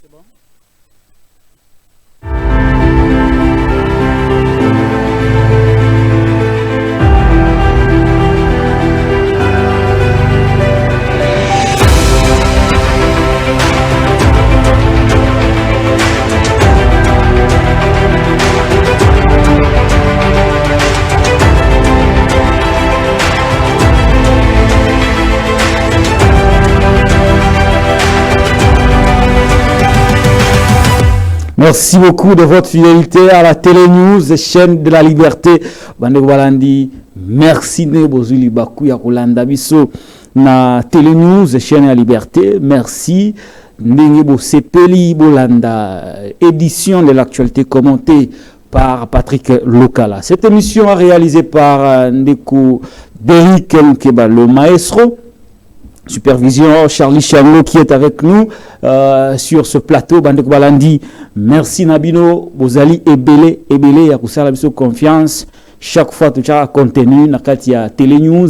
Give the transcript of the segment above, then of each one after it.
c'est bon. Merci beaucoup de votre fidélité à la Télé News, chaîne de la liberté. Bande Walandi, merci de bozuli baku ya kolanda biso na Télé News, chaîne de la liberté. Merci ndenge bo sepeli bolanda édition de l'actualité commentée par Patrick Lokala. Cette émission est réalisée par Ndeko Derrick Nkeba, le maestro. Supervision Charlie Chanlo qui est avec nous sur ce plateau. Bandeko Balandi, merci Nabino, Bozali Ebele ya kusala biso confiance. Chaque fois tu as contenu na kati ya Télé News,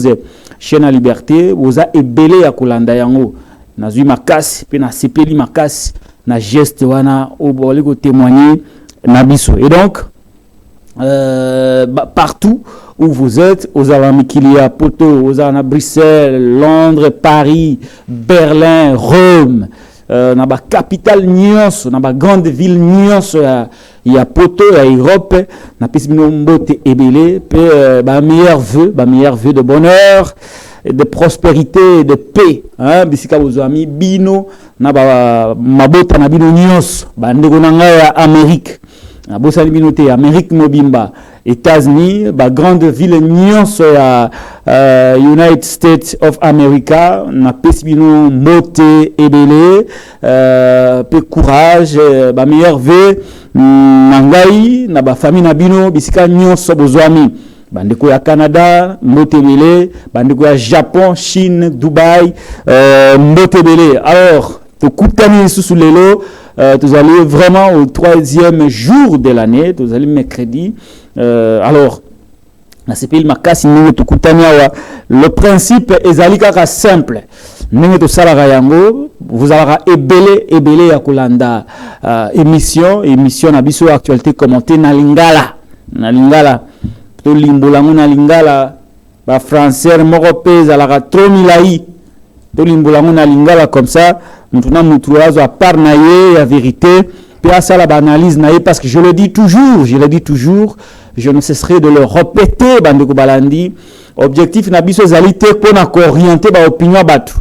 chaîne à liberté, Boza Ebele ya kulanda yango. Nazui makasi pe na sepeli makasi na geste wana obole ko témoigner na biso. Et donc partout où vous êtes, aux Alamikilia, Poto, aux Alana Bruxelles, Londres, Paris, Berlin, Rome, dans la capitale Nyons, dans la grande ville Nyons, il y a Poto, il y a Europe, dans la Mbote Ebele, meilleur vœu de bonheur, de prospérité, de paix. Bisika vos amis, Bino, na Mabota na Bino Nyons, bandeko nanga Amérique. Amérique Mobimba, États-Unis, grande ville Nyons, United States of America, na pesibino mote ebele, pe courage, meilleur vœu, nangai, na ba famille nabino, bisika Nyons bozwami. Bandeko ya Canada, Mbotebele, bandeko ya Japon, Chine, Dubaï, Mbotebele. Alors, to kutani sous lelo. Vous allez vraiment au 3e jour de l'année, vous allez mercredi. Alors, le principe est simple. Vous allez ebele ya kolanda émission na biso actualité commentée na lingala. To limbolango na lingala ba français moko pe zalaka trop milai. To limbolango na lingala comme ça. Nous à part naïe, la vérité, puis à ça la analyse naïe, parce que je le dis toujours, je ne cesserai de le répéter, Bandeko Balandi. Objectif nabiso zalité pour orienter ba opinion batu,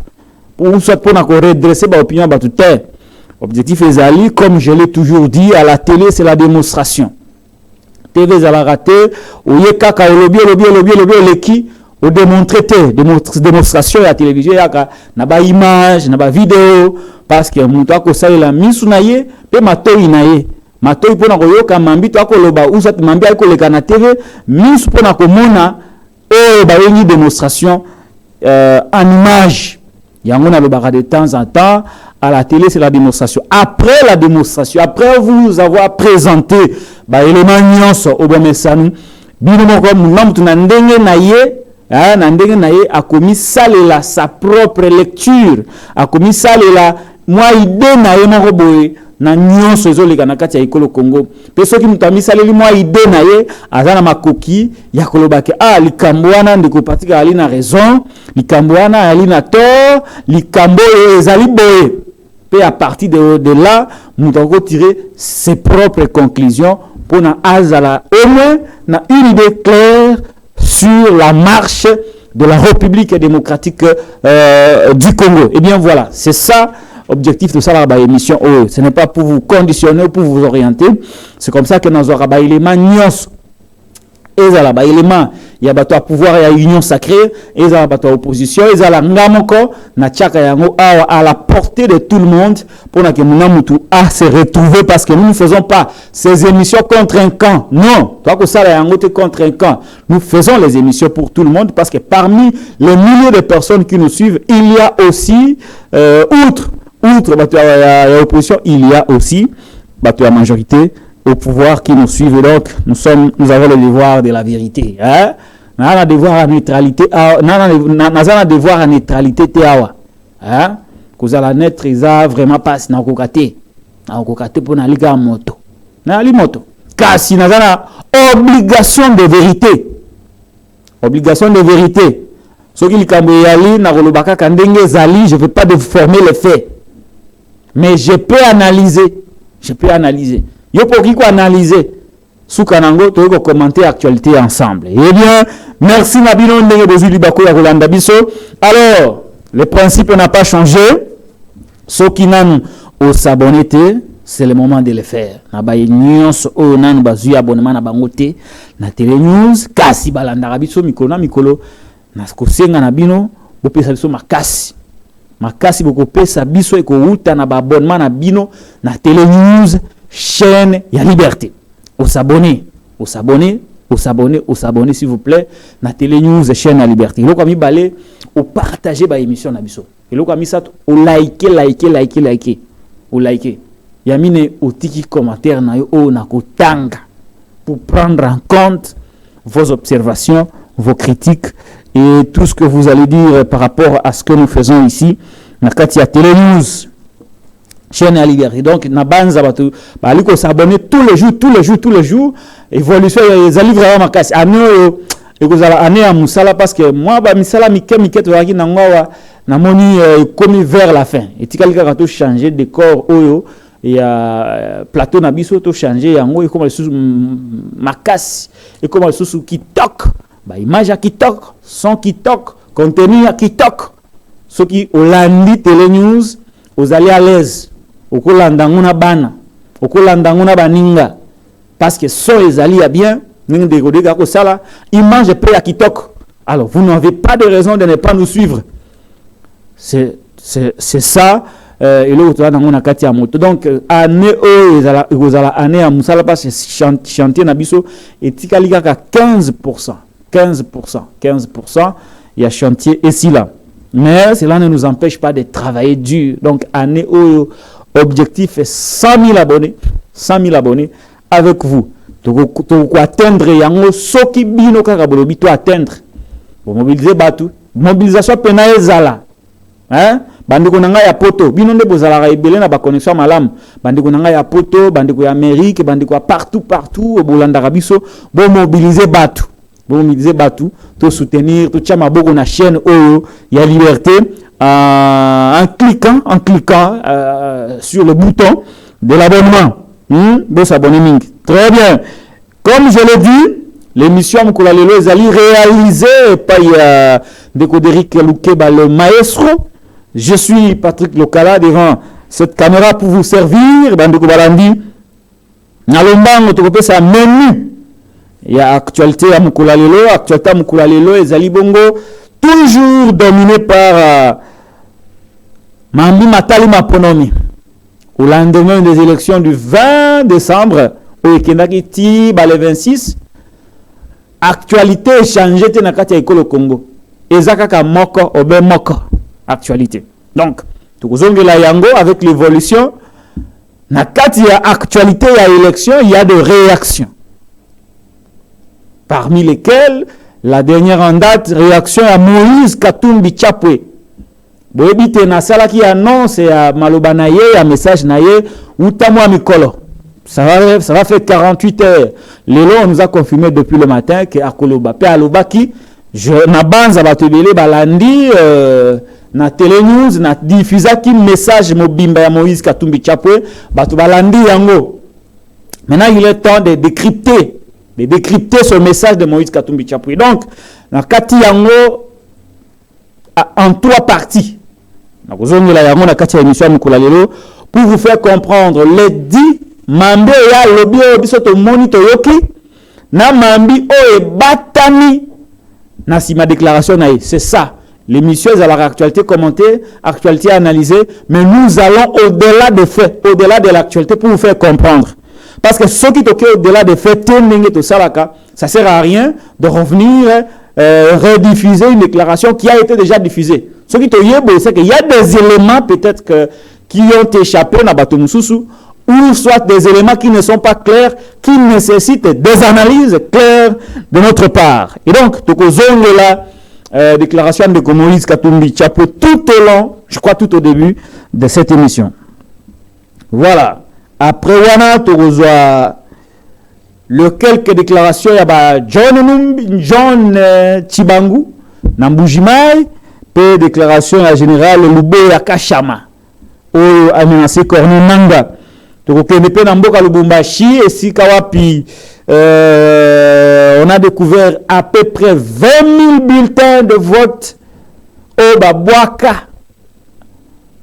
pour soit pour redresser ba opinion batu terre. Objectif ezali, comme je l'ai toujours dit, à la télé c'est la démonstration. TV zala raté, oye kaka lobi leki. Au démontrer démonstration à la télévision, il y a des images, il y a des vidéos, parce que mon toit ça il a mis sous naïe, pe matoi naïe, matoi pour na koyo kamambi toa koloba ou ça mambi a koleka na TV, mis pour na komona et ba une démonstration en image. Yango na lobaka de temps en temps à la télé c'est la démonstration. Après la démonstration, après vous avoir présenté ba élément nyonso obomesanu, bino moko munamutu na ndenge naïe. Nandenge naye a commis salela sa propre lecture, a commis salela moi idée naye moko boye na nyonso ezoleka na kati ya ekolo Congo. Pe soki mutu amisaleli moi idée naye azana makoki ya kolobake likambo wana ndeko patika ali na raison, likambo wana ali na tort, likambo ezali boye. Pe à partir de là mutu ko tirer ses propres conclusions pour na azala au moins na une idée claire sur la marche de la République démocratique du Congo. Et bien voilà, c'est ça objectif de ça la émission. Ce n'est pas pour vous conditionner, pour vous orienter. C'est comme ça que nous aurons des éléments nyons. Et ça la élément, il y a bateau pouvoir et union sacrée, et ça bateau opposition, et ça la ngamoko na tchaka yango à la portée de tout le monde pour que munamutu a se retrouver parce que nous ne faisons pas ces émissions contre un camp. Non, toi que ça la yango te contre un camp. Nous faisons les émissions pour tout le monde parce que parmi les milliers de personnes qui nous suivent, il y a aussi outre bateau à opposition, il y a aussi bateau à majorité au pouvoir qui nous suivent. Donc nous avons le devoir de la vérité, hein. Nous avons le devoir à neutralité, nous avons le devoir à neutralité teawa, hein. Cause la net isa vraiment passe na kokate akokate pour na liga moto na li moto kasi nazana obligation de vérité soki likambo yali na kolobaka kandenge zali je veux pas déformer les faits mais je peux analyser yo poki ko analyser suka nango to ko commenter actualité ensemble. Eh bien merci nabino ndenge bozuli bako ya kolanda biso. Alors le principe n'a pas changé. Soki nanu au s'abonner, c'est le moment de le faire. Na ba news o nanu bazu abonnement na bango te na télé news kasi balanda biso mikolo na kosenga na bino bo pesa biso makasi boko pesa biso eko uta na ba abonnement na bino na télé news chaîne ya liberté. Au s'abonner s'il vous plaît na télé news chaîne ya liberté. Loko mi balé au partager ba émission na biso. Et loko mi sat au liker. Yamine au tiki commentaire na yo o na kotanga pour prendre en compte vos observations, vos critiques et tout ce que vous allez dire par rapport à ce que nous faisons ici na kati ya télé news chaîne à liberté. Donc na banza batu baliko s'abonner tous les jours évolution ya livre makasi ano ekozala année ya musala parce que moi ba misala mike to yaki na ngwa na moni commis vers la fin et tikalika to changer décor oyo ya plateau na biso to changer yango et comme le sous makasi et comme le sous kitok ba image à kitok son kitok contenu à kitok ce qui olandi télé news aux allez à l'aise okolanda nguna bana okolanda nguna baninga parce que son les alliés bien ning de kodeka ko sala image près à kitok. Alors vous n'avez pas de raison de ne pas nous suivre. C'est ça et l'autre là dans kati ya moto. Donc année ezala année ya musala parce que chantier na biso et tikalika ka 15% il y a chantier ici là. Mais cela ne nous empêche pas de travailler dur. Donc année objectif est 100 000 abonnés avec vous. Donc atteindre yango soki bino kaka bolobi to atteindre. Pour mobiliser batu, mobilisation pena ezala. Hein? Bandeko nanga ya poto, bino nde bozala ebele na ba connexion malam. Bandeko nanga ya poto, bandeko ya Amérique, bandeko ya partout bolanda biso, bo mobiliser batu. To soutenir, to tchama boko na chaîne oyo ya liberté en cliquant sur le bouton de l'abonnement. De s'abonner ming. Très bien. Comme je l'ai dit, l'émission Mukula Lelo est réalisée par Décodéric Loukeba, le maestro. Je suis Patrick Lokala devant cette caméra pour vous servir. Bandeko Balandi. Nalombango tokope sa menu. Il y a actualité à Mukula Lelo. Actualité à Mukula Lelo et Zali Bongo. Toujours dominé par Mambi Matali Maponomi. Au lendemain des élections du 20 décembre, au Kendaki le 26, actualité changée na kati ya ekolo Congo. Ezakaka moko obe moko actualité. Donc, tukozongela yango avec l'évolution na kati ya actualité ya élection, il y a des réactions. Parmi lesquelles la dernière en date réaction à Moïse Katumbi Chapwe. Boebite na sala qui annonce à maloba na ye ya message na ye utamwa mikolo. Ça va faire 48 heures. Lelo on nous a confirmé depuis le matin que akoloba pe aloba ki je na banza batebele balandi na télé news na diffusa ki message mobimba ya Moïse Katumbi Chapwe batu balandi yango. Maintenant il est temps de décrypter ce message de Moïse Katumbi Chapwe. Donc na kati yango en trois parties. Pour vous faire comprendre les 10 mambi ya lobi bisoto monito yoki na mambi o e batami na sima déclaration na c'est ça l'émission est à la actualité commentée, actualité analysée, mais nous allons au-delà des faits, au-delà de l'actualité pour vous faire comprendre. Parce que ce qui est au-delà des faits, ça sert à rien de revenir rediffuser une déclaration qui a été déjà diffusée. Ce qui est c'est qu'il y a des éléments peut-être qui ont échappé à Batoumoussou, ou soit des éléments qui ne sont pas clairs, qui nécessitent des analyses claires de notre part. Et donc, la déclaration de Moïse Katumbi Chapwe tout au long, je crois tout au début de cette émission. Voilà. après wana tokozwa le quelques déclarations ya ba John Chibangu na Mbujimai pe déclaration ya général Luboya Kashama oyo amenacé Corneille Nangaa tokokende pe na mboka Lubumbashi esika wapi on a découvert à peu près 20 000 bulletins de vote au Babouaka.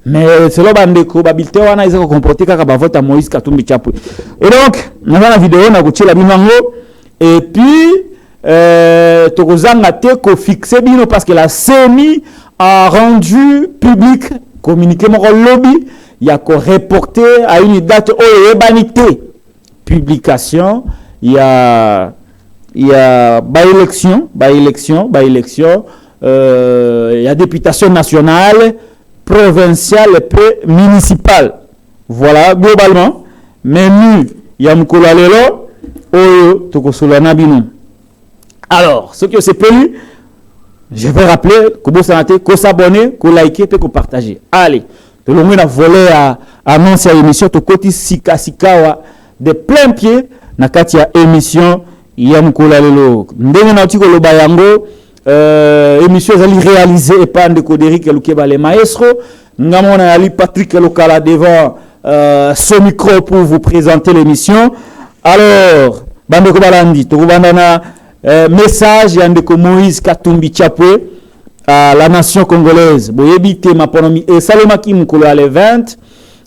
Mais selon Bandeko, les bulletins wana ils ont comporté kaka vote à Moïse Katumbi Chapwe. Et donc, nous avons la vidéo na kochela binango et puis tokozanga te ko fixer bino parce que la CENI a rendu public communiqué mon lobby, il y a ko reporté à une date au ebanité publication, il y a élection, il y a députation nationale, provinciale et municipale. Voilà, globalement. Mais nous, il y a Moukola Lelo, Oyo, Tokosolana Bino. Alors, ce que c'est payé, je vais rappeler, que s'abonner, que liker, que partager. Allez, tout le monde a volé à annoncer l'émission, Tokoti Sika Sikawa, de plein pied, nakati ya émission, ya Moukola Lelo. Ndenge na utiko lo bayango, émission ezali réalisée par Ndeko Derrick Lukeba le maestro. Ngamona ali Patrick Lokala devant ce micro pour vous présenter l'émission. Alors, Bandeko Balandi, Tokubandana message ya Ndeko Moïse Katumbi Chapwe à la nation congolaise. Boyebite maponomi et Salomaki Moukola le 20.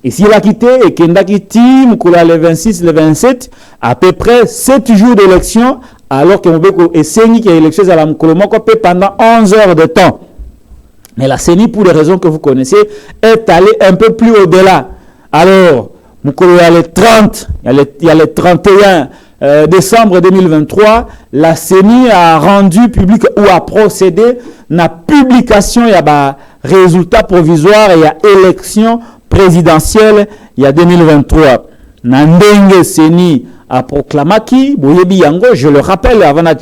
Et s'il a quitté et qu'il a quitté Moukola le 26, le 27, à peu près 7 jours d'élection, alors que Mbeko et Seni qui a élection à la Moukoloma pendant 11 heures de temps. Mais la CENI, pour les raisons que vous connaissez, est allée un peu plus au-delà. Alors, Moukolo, il y a le 30, il y a le 31 décembre 2023, la CENI a rendu public ou a procédé à la publication, il y a résultat provisoire, il y a élection présidentielle, il y a 2023. Nandenge CENI a proclamé qui, je le rappelle avant la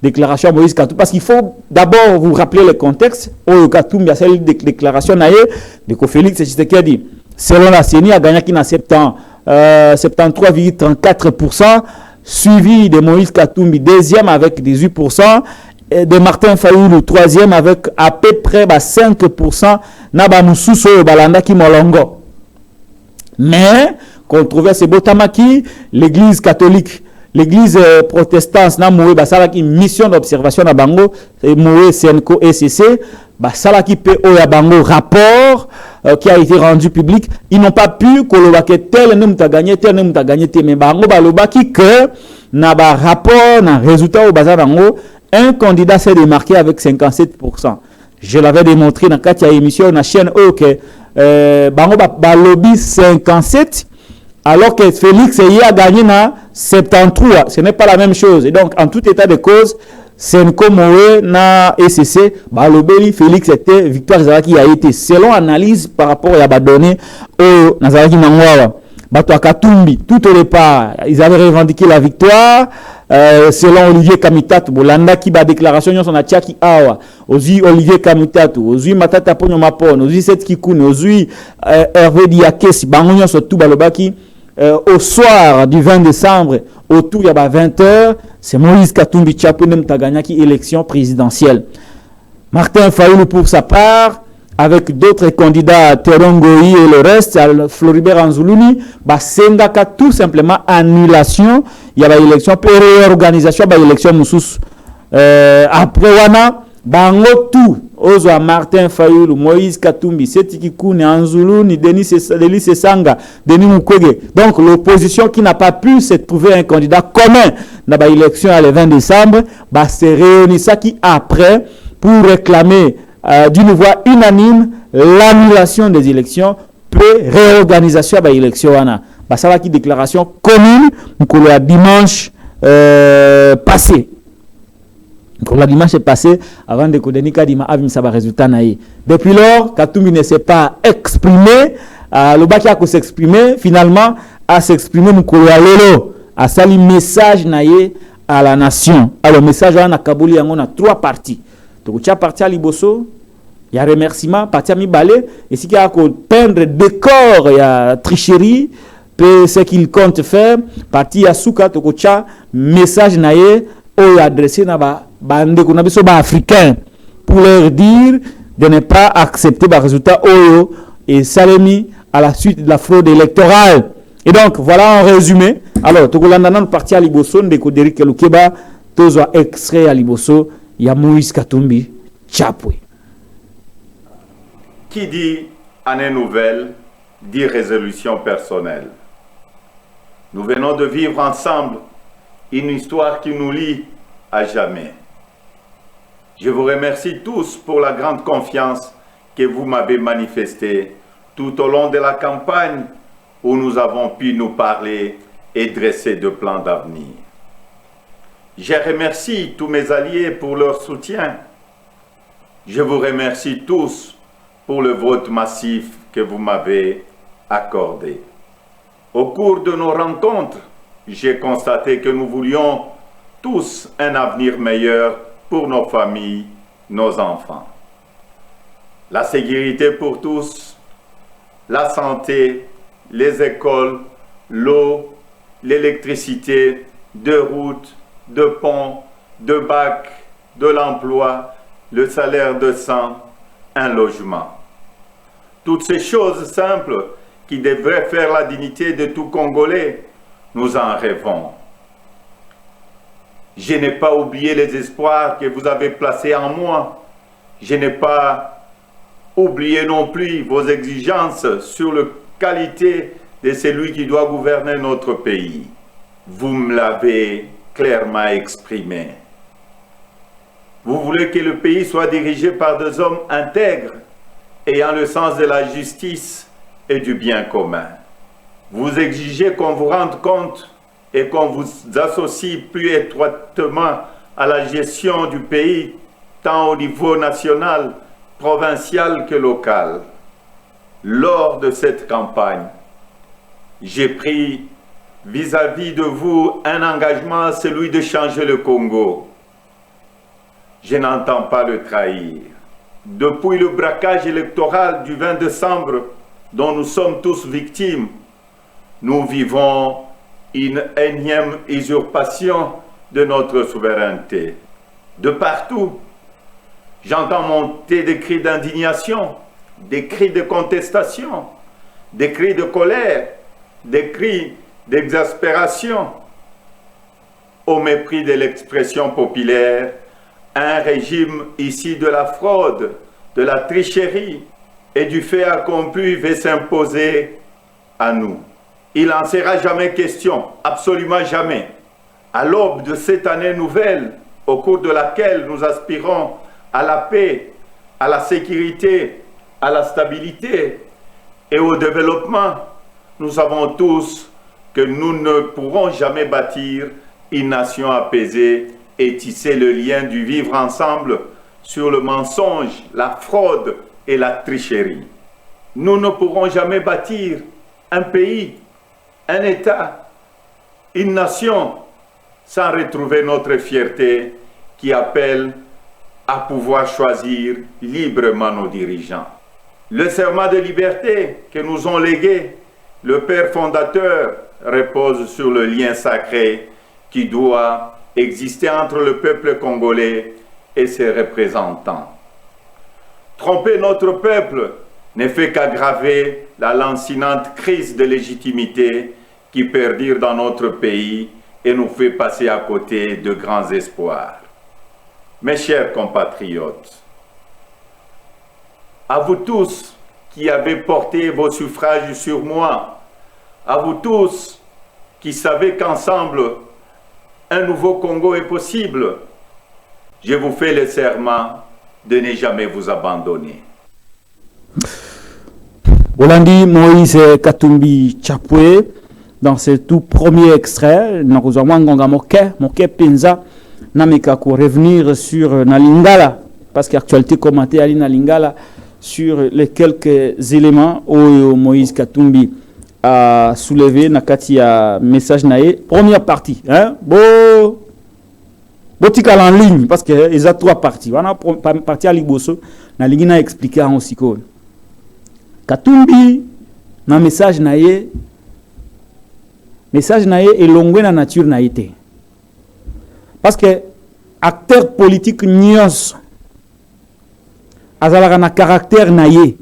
déclaration Moïse Katumbi, parce qu'il faut d'abord vous rappeler le contexte. Au Katumbi, il y a celle de déclaration de Félix Tshisekedi. Selon la CENI, a gagné qui n'a 73,34%, suivi de Moïse Katumbi, deuxième avec 18%, et de Martin Fayulu, troisième avec à peu près 5%, Naba Moussousou Balanda qui Molongo. Mais, controverse Botamaki, l'église catholique, l'église protestante, n'a moué basalaki mission d'observation à Bango, moué Senko ECC, basalaki PO ya Bango rapport qui a été rendu public. Ils n'ont pas pu kolobake tel ne m'a gagné, tel ne m'a gagné, mais Bango balobaki que na ba rapport, na résultat au bazar Bango, un candidat s'est démarqué avec 57%. Je l'avais démontré dans la émission, na chaîne OK. Bango balobi 57. Alors que Félix a gagné na 73, ce n'est pas la même chose. Et donc, en tout état de cause, Senko Moé na ECC, Balobeli Félix était victoire qui a été selon analyse par rapport à la donnée au Nazaraki Nangwawa. Bato Katumbi, tout au départ, ils avaient revendiqué la victoire. Selon Olivier Kamitatu, Bolanda qui ba déclaration yon son achaki awa, ozi Olivier Kamitatu, ozi Matata Ponyo Mapon, ozi Seth Kikune, ozi Hervé Diakesi, bangonyon so tout balobaki. Au soir du 20 décembre, autour de 20h, c'est Moïse Katumbi Chapwe Nemtaganya qui élection présidentielle. Martin Fayulu pour sa part, avec d'autres candidats, Terongoyi et le reste, Floribert Anzuluni, Sengaka tout simplement annulation, il y a l'élection, réorganisation, l'élection Moussous. Après Wana, Bango tout, Ozo Martin Fayulu, Moïse Katumbi, Setiki Koune, Anzuluni, Denis Sesanga, Denis Mukwege. Donc l'opposition qui n'a pas pu se trouver un candidat commun dans l'élection le 20 décembre, se réunit ça qui après pour réclamer d'une voix unanime l'annulation des élections, puis réorganisation de l'élection. Ça va qui déclaration commune pour le dimanche passé. Pour la dimanche passé, avant de Kodenika Dima Avim Saba résultat naïe. Depuis lors, Katumbi ne s'est pas exprimé. Le Baki a s'exprimer, finalement, a s'exprimer Mukolo Lelo, a sali message naïe à la nation. Alors, le message à Kabuli, on a 3 parties. Donc, tu as parti à Liboso, il y a remerciement, parti à Mibale, et si il y a peindre décor, il y a tricherie, ce qu'il compte faire, parti à Souka, Tokocha, message naye, ou adressé na bande qu'on a besoin africain pour leur dire de ne pas accepter le résultat Oyo et Salemi à la suite de la fraude électorale. Et donc, voilà en résumé. Alors, Tokolanda parti à Liboso, Ndeko Derrick Lukeba, Tozo extrait à Liboso, il y a Moïse Katumbi, Chapwe. Qui dit année nouvelle, dit résolution personnelle. Nous venons de vivre ensemble une histoire qui nous lie à jamais. Je vous remercie tous pour la grande confiance que vous m'avez manifestée tout au long de la campagne où nous avons pu nous parler et dresser de plans d'avenir. Je remercie tous mes alliés pour leur soutien. Je vous remercie tous pour le vote massif que vous m'avez accordé. Au cours de nos rencontres, j'ai constaté que nous voulions tous un avenir meilleur pour nos familles, nos enfants. La sécurité pour tous, la santé, les écoles, l'eau, l'électricité, de routes, de ponts, de bacs, de l'emploi, le salaire décent, un logement. Toutes ces choses simples qui devraient faire la dignité de tout Congolais, nous en rêvons. Je n'ai pas oublié les espoirs que vous avez placés en moi. Je n'ai pas oublié non plus vos exigences sur la qualité de celui qui doit gouverner notre pays. Vous me l'avez clairement exprimé. Vous voulez que le pays soit dirigé par des hommes intègres, ayant le sens de la justice et du bien commun. Vous exigez qu'on vous rende compte et qu'on vous associe plus étroitement à la gestion du pays, tant au niveau national, provincial que local. Lors de cette campagne, j'ai pris vis-à-vis de vous un engagement, celui de changer le Congo. Je n'entends pas le trahir. Depuis le braquage électoral du 20 décembre, dont nous sommes tous victimes, nous vivons une énième usurpation de notre souveraineté. De partout, j'entends monter des cris d'indignation, des cris de contestation, des cris de colère, des cris d'exaspération. Au mépris de l'expression populaire, un régime ici de la fraude, de la tricherie et du fait accompli veut s'imposer à nous. Il n'en sera jamais question, absolument jamais. À l'aube de cette année nouvelle, au cours de laquelle nous aspirons à la paix, à la sécurité, à la stabilité et au développement, nous savons tous que nous ne pourrons jamais bâtir une nation apaisée et tisser le lien du vivre ensemble sur le mensonge, la fraude et la tricherie. Nous ne pourrons jamais bâtir un pays, un État, une nation sans retrouver notre fierté qui appelle à pouvoir choisir librement nos dirigeants. Le serment de liberté que nous ont légué le Père fondateur repose sur le lien sacré qui doit exister entre le peuple congolais et ses représentants. Tromper notre peuple ne fait qu'aggraver la lancinante crise de légitimité qui perdure dans notre pays et nous fait passer à côté de grands espoirs. Mes chers compatriotes, à vous tous qui avez porté vos suffrages sur moi, à vous tous qui savez qu'ensemble, un nouveau Congo est possible, je vous fais le serment de ne jamais vous abandonner. Bolandi Moïse Katumbi Chapwe, dans ce tout premier extrait, nous avons Moke Penza, Namekako, revenir sur Nalingala, parce qu'actualité commentée à Nalingala, sur les quelques éléments où Moïse Katumbi a soulevé, Nakati a message naé. Première partie, hein, botikal en ligne, parce qu'il y a trois parties. On a partie à Liboso, Nalingi a expliqué en aussi. Katumbi, na message naé, message na ye elongwe na nature na été. Parce que acteur politique nyos azalaka na caractère na ye,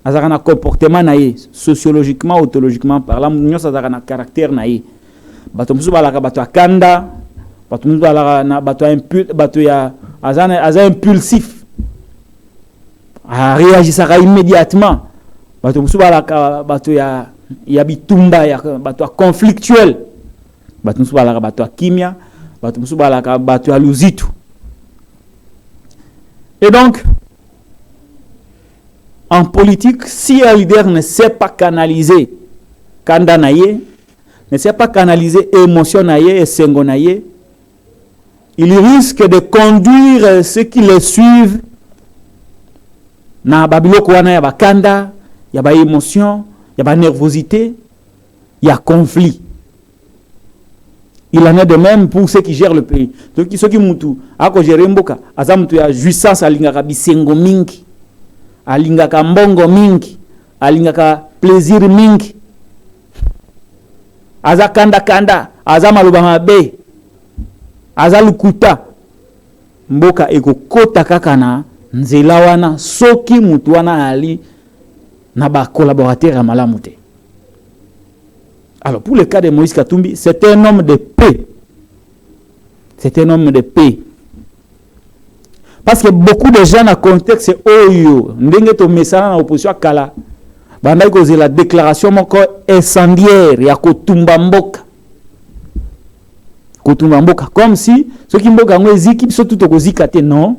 azalaka na comportement na ye, sociologiquement, autologiquement parlant, nyos azalaka na caractère na ye. Bato musu balaka bato akanda, bato musu balaka na bato ya aza impulsif, a réagisaka immédiatement. Bato musu balaka bato ya bitumba, ya bato conflictuel, bato musu balaka bato kimia, bato musu balaka bato ya luzitu. Et donc en politique, si un leader ne sait pas canaliser kanda na ye, ne sait pas canaliser émotion na ye et sengo na ye, il risque de conduire ceux qui le suivent na babiloko wana ya bakanda, ya ba émotion, ya ba nervosité, ya conflit. Il en est de même pour ceux qui gèrent le pays. Donc ceux qui mutu ako gérer mboka, azamutu ya jouissance alingaka bisengo mingi, alingaka mbongo mingi, alingaka plaisir mingi. Aza kanda, aza maluba mabe, aza lukuta. Mboka ekokota kaka na nzela wana soki mutu wana ali na ba collaborateur ya malamu te. Alors pour le cas de Moïse Katumbi, c'est un homme de paix. C'est un homme de paix. Parce que beaucoup de gens dans le contexte oyo ndenge to mesana na opposition kala bandai koze la déclaration moko incendiaire ya kotumba mboka comme si ceux qui mboka ngo eziki biso tout okozika te. Non.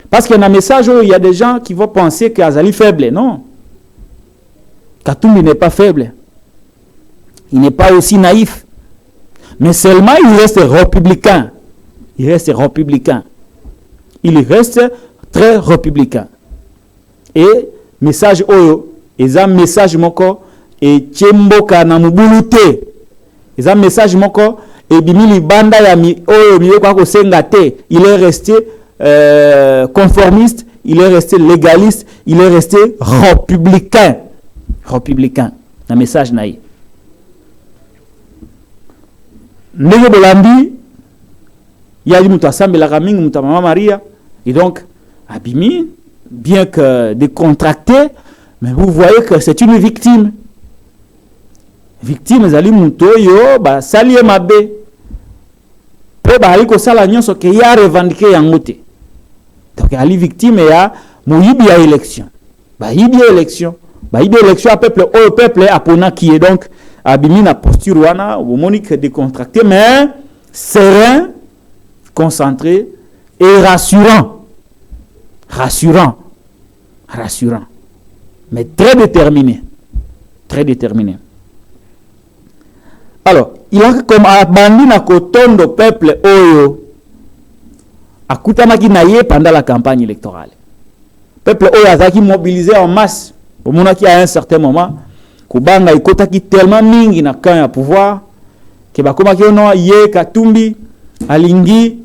Parce que dans le message il y a des gens qui vont penser que Azali faible. Non, Katumbi n'est pas faible, il n'est pas aussi naïf, mais seulement il reste républicain. Il reste très républicain. Et message oyo, eza message moko et tchemboka na mubulute. Eza message moko et bimili banda ya mi oyo mi kwa ko sengate. Il est resté conformiste, il est resté légaliste, il est resté républicain. Na message naï. Ndenge bolandi il y a mutu asambelaka mingi mutu Mama Maria, et donc Abimi, bien que décontracté, mais vous voyez que c'est une victime. Victime ezali mutu yo ba sali mabe. Pe ba ali ko sala nyonso ke ya revendiquer yango te. Donc ali victime ya moyibi ya élection. Ba yibi élection à peuple apona qui est donc Abimi na posture wana au monique décontracté mais serein, concentré et rassurant, mais très déterminé. Alors, il a comme abandonné na kotondo peuple oyo akutamaki na ye pendant la campagne électorale. Peuple oyo azaki mobilisé en masse. Au moment qui à un certain moment, Kubanga ikotaki tellement mingi na camp ya pouvoir que bakoma ki ono ye Katumbi alingi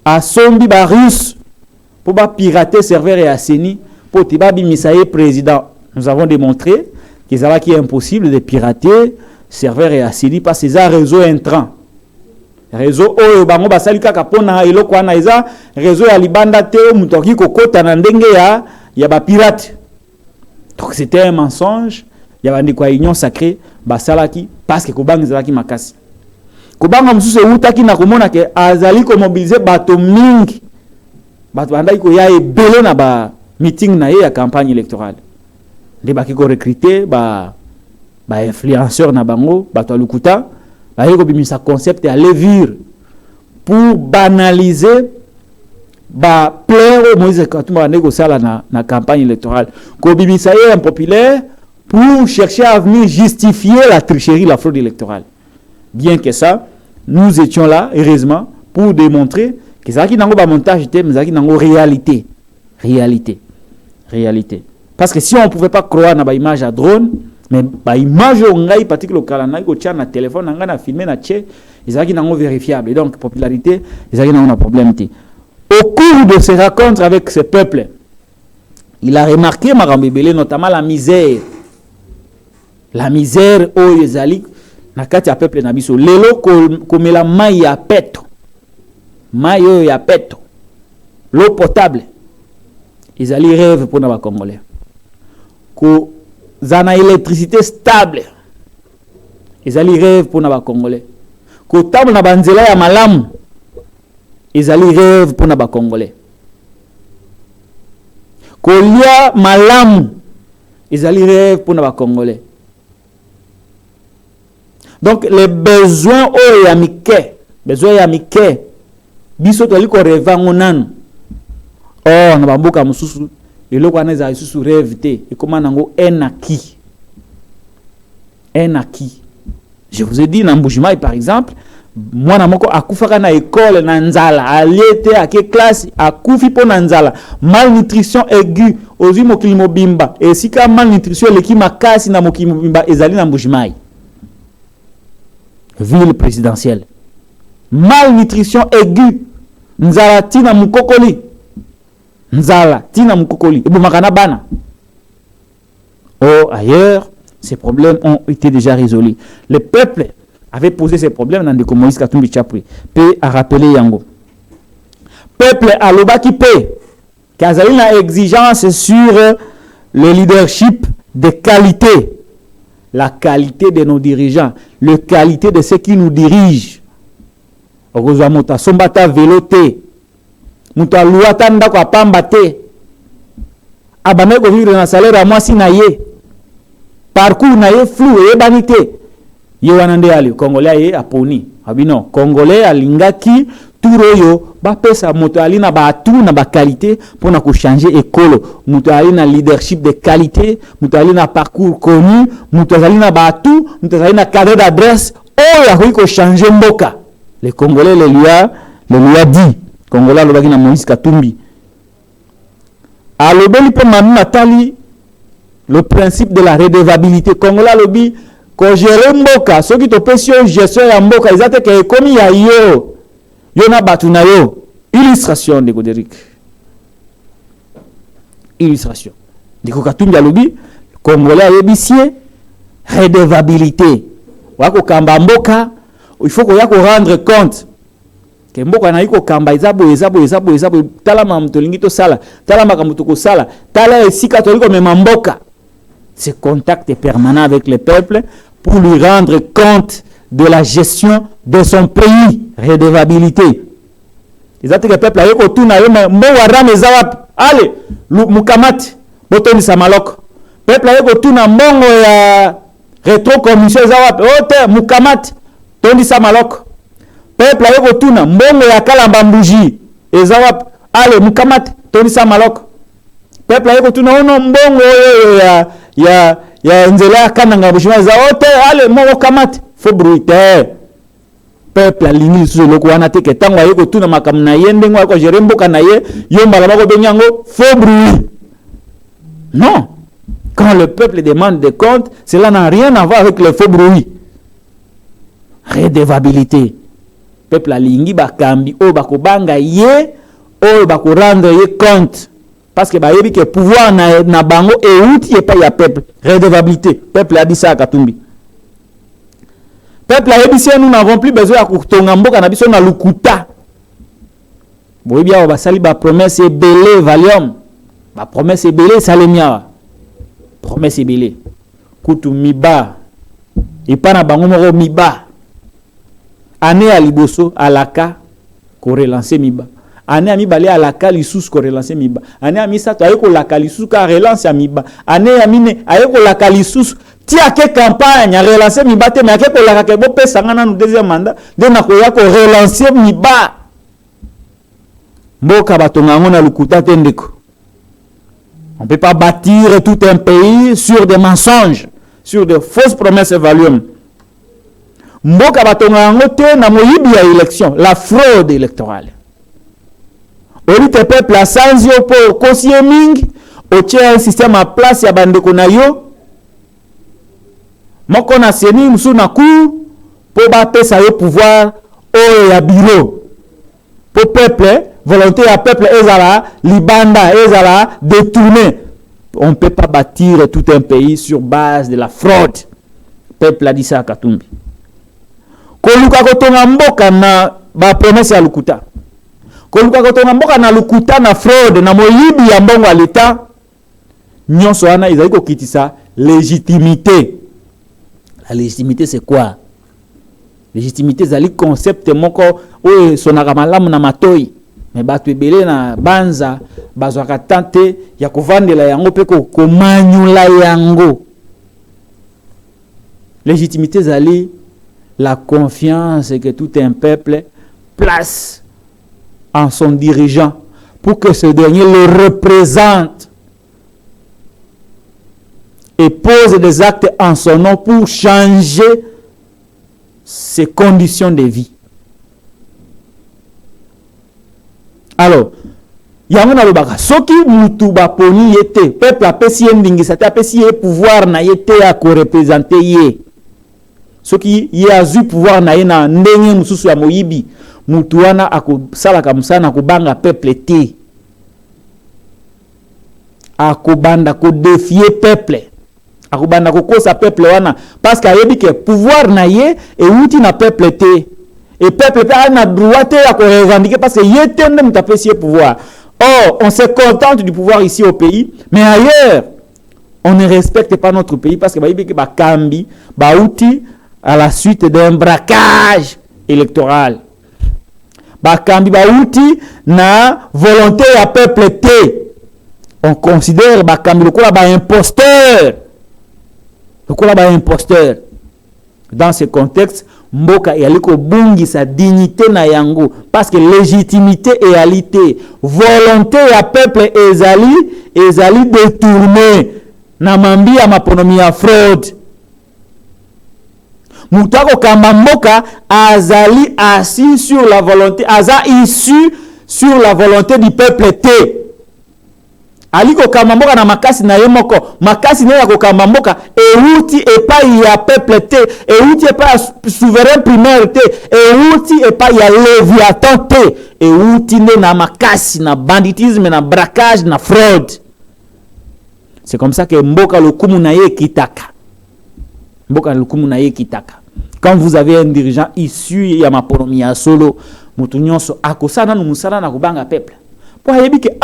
asombi ba russe pour ba pirater serveur et Asseni pour tiba bimisaye président. Nous avons démontré que ça qui est impossible de pirater serveur et Asseni parce que c'est un réseau intrant. Réseau oyo bango basali kaka pona eloko wana eza réseau ya libanda te mutoki kokota na ndenge ya ba pirate. Donc c'était un mensonge. Il y avait une union sacrée basalaki parce que Kubanga zalaki makasi. Kubanga mususu utaki na komona ke azali ko mobiliser bato mingi. Bato bandai ko ya ebele na ba meeting na ye ya campagne électorale. De baki ko recruter ba influenceur na bango, bato alukuta, ba yeko bimisa concept ya levure pour banaliser ba plaire Moïse Katumbi bandeko sala na campagne électorale. Ko bimisa ye impopulaire pour chercher à venir justifier la tricherie, la fraude électorale. Bien que ça, nous étions là, heureusement, pour démontrer que ça qui n'a pas montage, mais ça qui n'a pas réalité. Parce que si on ne pouvait pas croire dans l'image à drone, mais l'image on a parti que le calendrier ko tient na téléphone, on a filmé na tché, ça qui n'a pas vérifiable. Et donc popularité, ça qui n'a pas problème. Au cours de ces rencontres avec ce peuple, Il a remarqué Marambebele, notamment la misère. La misère au Yezali, nakati ya peuple nabiso. Lelo komela mai ya peto. Mai ya peto. L'eau potable. Yezali rêve pour les Congolais. Ko zana électricité stable. Yezali rêve pour les Congolais. Ko table na banzela ya malamu. Yezali rêve pour les Congolais. Kolia malam, ils allaient rêver pour les Congolais. Donc les besoins au yamike, biso toli ko rêve ngonan. Oh na bamboka mususu, eloko aneza isusu rêve te, et comment nango enaki. Je vous ai dit na Mbujimai par exemple, moi na moko akufaka na école na nzala aliete ake classe akufi po na nzala malnutrition aiguë ozi mokili mobimba et sika malnutrition leki makasi na mokili mobimba ezali na Mbujimai ville présidentielle malnutrition aiguë nzala tina mukokoli ebumaka bana. Oh ailleurs ces problèmes ont été déjà résolus. Le peuple avait posé ces problèmes dans des Moïse Katumbi Chapri. P a rappelé Yango. Peuple à l'Obaki P, qui a une exigence sur le leadership de qualité. La qualité de nos dirigeants, la qualité de ceux qui nous dirigent. Rosamota, Sombata Velote, Muta Luatanda kwa Pambate, Abane ko vivre na salaire à moi si naye, parcours naye flou et banité. Yewanande ali Congolais ye aponi abino Congolais alingaki turoyo ba pesa moto ali na ba atu na ba qualité pour na ko changer école moto ali na leadership de qualité moto ali na parcours connu moto ali na ba atu moto ali na cadre d'adresse ya ko changer mboka. Les Congolais le lui a dit Congolais lobaki na Moïse Katumbi alobeli pe manu natali le principe de la redevabilité. Congolais lobi ko gérer mboka soki to pesio gestion ya mboka izate ke komi ya yo na batu na yo. Illustration de Goderic, illustration de Katumbi alobi Congolais yebisie redevabilité wako kamba mboka il faut ko ya ko rendre compte ke mboka na iko kamba ezabo tala mamtolingi to sala tala makamuto ko sala tala esika to liko mema mboka. Ce contact permanent avec le peuple pour lui rendre compte de la gestion de son pays. Redevabilité. Ils ont dit que le peuple a eu tout na allez, mukamati, botoni samalok. Peuple a eu tout na mongo ya rétro-commission zawap. Ote mukamati, tondi samalok. Peuple a eu tout na mongo ya kalambambuji. Ezawap, allez, mukamati, tondi samalok. Peuple a eu tout na mbongo ya nzela kananga bushima za ote ale mo kamati fo bruité peuple alingi sur le kwana te ke tango ayeko tuna makamna yende ngwa ko jerembo kana ye yomba la bako benyango faux bruit. Non, quand le peuple demande des comptes, cela n'a rien à voir avec le faux bruit. Redevabilité. Peuple alingi bakambi o bako banga ye o bako rendre ye compte. Parce que bayebi que pouvoir na bango et outil et pas ya peuple. Redevabilité. Peuple a dit ça à Katumbi. Peuple a dit nous n'avons plus besoin de kutonga mboka na biso na lukuta. Boy bien on va sali ba promesse et belé valium. Ba promesse et belé salemia. Promesse et belé. Kutu miba. Et pas na bango moko miba. Année à liboso alaka ko relancer miba. Ane ami balé à la calisous ko relancer miba. Ane ami sa to ayeko la calisous ka relance miba. Ane amine ayeko la calisous ti ake campagne relancer miba te mais ake ko la ka bo pesa ngana no deuxième mandat de na ko ya ko relancer miba. Mboka batonga ngona lukuta tendeko. On peut pas bâtir tout un pays sur des mensonges, sur de fausses promesses et valium. Mboka batonga ngote na moyibi ya élection, la fraude électorale. Olite peuple a sanzi pour kosiye mingi otie un système à place ya bandeko na yo moko na seni musu na ku po ba pesa yo pouvoir o ya bureau pour peuple volonté ya peuple ezala libanda ezala détourné On ne peut pas bâtir tout un pays sur base de la fraude. Le peuple a dit ça à Katumbi. Koluka kotonga mboka na ba promesse ya lukuta. Koluka kotonga mboka na lukuta na fraude na moyibi ya mbongo ya l'État. Nyonso wana ezali kokitisa légitimité. La légitimité c'est quoi? Légitimité c'est le concept moko oyo sonaka malamu na matoi. Mais bato ebele na banza bazwaka tante ya kovandela yango pe ko manyula yango. Légitimité c'est la confiance que tout un peuple place en son dirigeant pour que ce dernier le représente et pose des actes en son nom pour changer ses conditions de vie. Alors, yango na lobaka soki mutu baponi yete peuple apesi ndingisa te apesi ye pouvoir na yete ya ko représenter ye. Soki ye azu pouvoir na ye na ndenge mususu ya moyibi mutu wana akosalaka musana kobanga peuple te. Akobanda ko défier peuple. Akobanda ko kosa peuple wana parce que ayebi ke pouvoir na ye e uti na peuple te. Et peuple a na droit à revendiquer parce que y tende mutapesi pouvoir. Or, on se contente du pouvoir ici au pays, mais ailleurs, on ne respecte pas notre pays parce que ba kambi, ba outil à la suite d'un braquage électoral. Ba kambi ba outil na volonté à peuple té. On considère ba kambi le kola ba imposteur. Le kola ba imposteur. Dans ce contexte, mboka yaliko bungi sa dignité na yango parce que légitimité et réalité volonté ya peuple ezali détourné na mambi ya maponomi ya fraude. Mutako kamba mboka azali assis sur la volonté aza issu sur la volonté du peuple te. Aliko kamba mboka na makasi na ye moko makasi ne ya kokamba mboka euti epai ya peuple te euti epai ya souverain primaire te euti epai ya léviathan te euti ne na makasi na banditisme na braquage na fraude. C'est comme ça que mboka lokumu na ye kitaka. Mboka lokumu na ye kitaka. Quand vous avez un dirigeant issu ya maponomi ya solo mutu nyonso akosana no musala na kubanga peuple po ayebi ke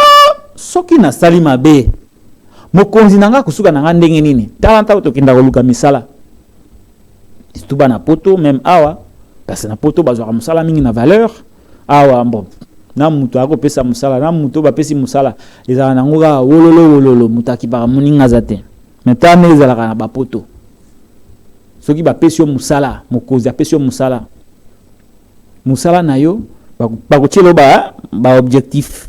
soki na sali mabe mokonzi nanga kusuka nanga ndenge nini talanta tokinda koluka misala tuba na poto même awa parce na poto bazwa musala mingi na valeur awa bon na mutu akopesa musala na mutu bapesi musala ezala nango ka wololo mutaki ba muninga zate metane ezala kana ba poto soki bapesi musala mokonzi apesi musala na yo bakotielo ba objectif.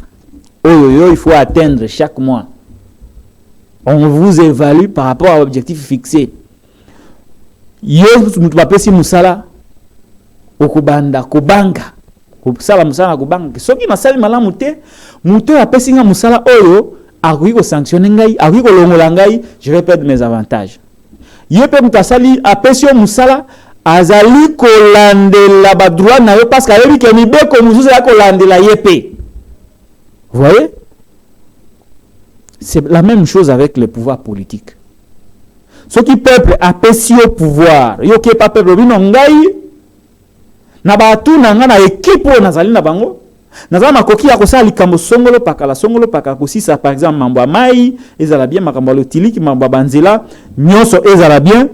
Oh, il faut atteindre chaque mois. On vous évalue par rapport à l'objectif fixé. Yo mutupapesi musala okubanda kubanga kusala musala kubanga soki masali malamu te muto apesi nga musala oyo akuyi ko sanctionner ngai akuyi ko longola ngai je vais perdre mes avantages. Yepe mutasali apesi musala azali ko landela ba droit na yo parce que ayebi ke mibeko mususu ya ko landela yepe. Vous voyez? C'est la même chose avec le pouvoir politique. Ce qui peuple apprécie au pouvoir, yo ke pas peuple bino ngai na batu na nga na équipe nazali na bango nazali makoki ya kosala likambo songolo paka kosisa par exemple mambo ya mai ezala bien makambo lotiliki mambo banzela nyonso ezala bien.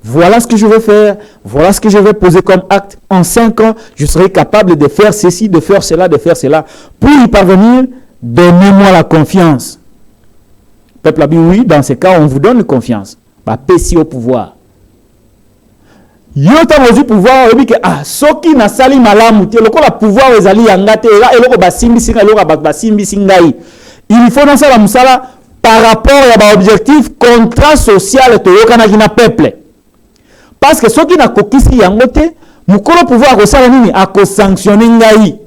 Voilà ce que je veux faire, voilà ce que je vais poser comme acte. En 5 ans, je serai capable de faire ceci, de faire cela, de faire cela. Pour y parvenir, donnez-moi la confiance. Peuple a dit oui, dans ce cas, on vous donne confiance. Bah, pessi au pouvoir. Yota mozu pouvoir, on dit que soki na sali malamu te, loko la pouvoir ezali yangate, et loko basimbi singa, loko basimbi singai. Il faut dans ça la musala par rapport à l'objectif contrat social to yoka na kina peuple. Parce que ceux qui n'a kokisi yangote, mukolo pouvoir ko sala nini ako sanctionner ngai.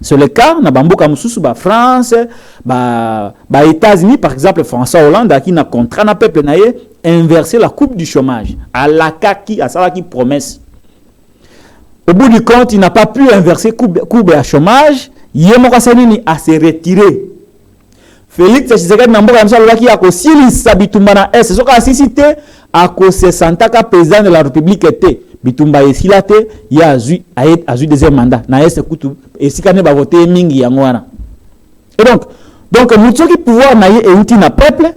C'est le cas na bamboka mususu ba France, ba États-Unis par exemple François Hollande qui n'a contrat na peuple na ye inverser la coupe du chômage. À la kaki à sala qui promesse. Au bout du compte, il n'a pas pu inverser coupe à chômage, yemoko sanini à se retirer. Félix Tshisekedi na mboka msalo laki akosilisa bitumba na est soka asisi te akose santaka président de la république te bitumba esila te ya azui deuxième mandat na est kutu esika ne ba voter mingi yango wana. Et donc mutoki pouvoir na ye euti na peuple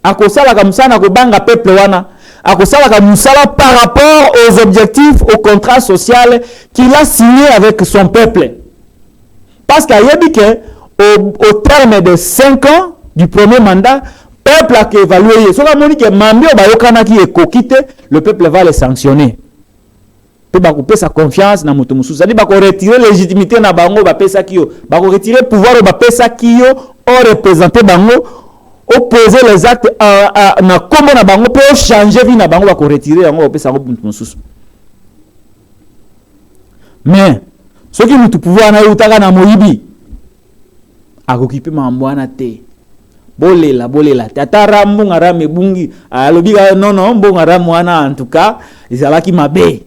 akosala ka musana ko banga peuple wana akosala ka musala par rapport aux objectifs au contrat social qu'il a signé avec son peuple. Parce qu'il y a dit que au terme de 5 ans du premier mandat, le peuple a évalué. Si on a dit que Mambio Bayokana qui est coquité, le peuple va les sanctionner. Il va couper sa confiance dans Moutoumousou. Ça dit qu'il va retirer la légitimité dans Bango, il va retirer le pouvoir au représenter Bango, opposer les actes à comment na Bango, pour changer vie na Bango, il va retirer sa Moutoumousou. Mais, ce qui nous pouvoir na Moïbi, akokipe mamboana te bolela tata rambu ngarame bungi alobi non mbonga ramwana en tout cas izalaki mabe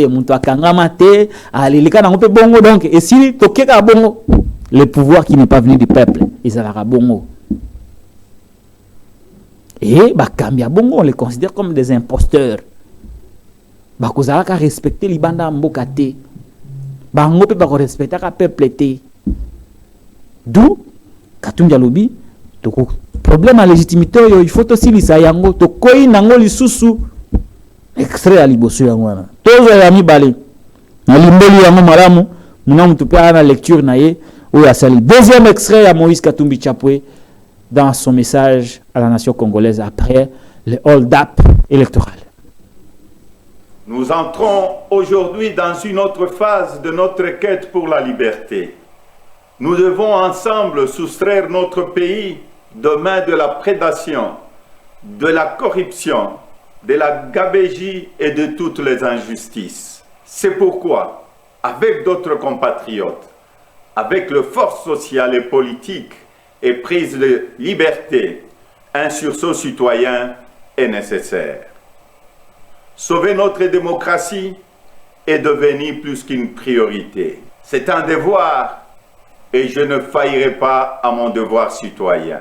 muntu akangama te alilika na ngope bongo donc et si tokeka bongo le pouvoir qui n'est pas venu du peuple izalaka bongo et bakambia bongo on les considère comme des imposteurs bakozalaka respecter libanda mboka te bango pe bako respecter ka peuple te. D'où, Katumbi Alobi, problème à légitimité, il faut aussi les sayango, to koi nango li susu, extrait à libosu yango. Tous les amis balé, na limbeli yango malamu, mounamu tupe na lecture naye, ou ya sali. Deuxième extrait à Moïse Katumbi Chapwe, dans son message à la nation congolaise après le hold-up électoral. Nous entrons aujourd'hui dans une autre phase de notre quête pour la liberté. Nous devons ensemble soustraire notre pays demain de la prédation, de la corruption, de la gabegie et de toutes les injustices. C'est pourquoi, avec d'autres compatriotes, avec le force sociale et politique et prise de liberté, un sursaut citoyen est nécessaire. Sauver notre démocratie est devenu plus qu'une priorité. C'est un devoir et je ne faillirai pas à mon devoir citoyen.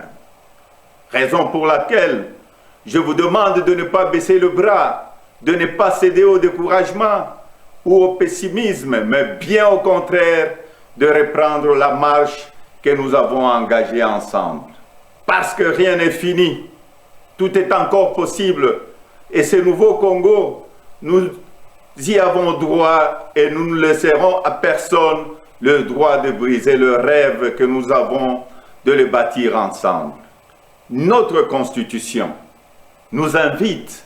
Raison pour laquelle je vous demande de ne pas baisser le bras, de ne pas céder au découragement ou au pessimisme, mais bien au contraire, de reprendre la marche que nous avons engagée ensemble. Parce que rien n'est fini, tout est encore possible, et ce nouveau Congo, nous y avons droit et nous ne laisserons à personne le droit de briser le rêve que nous avons de le bâtir ensemble. Notre Constitution nous invite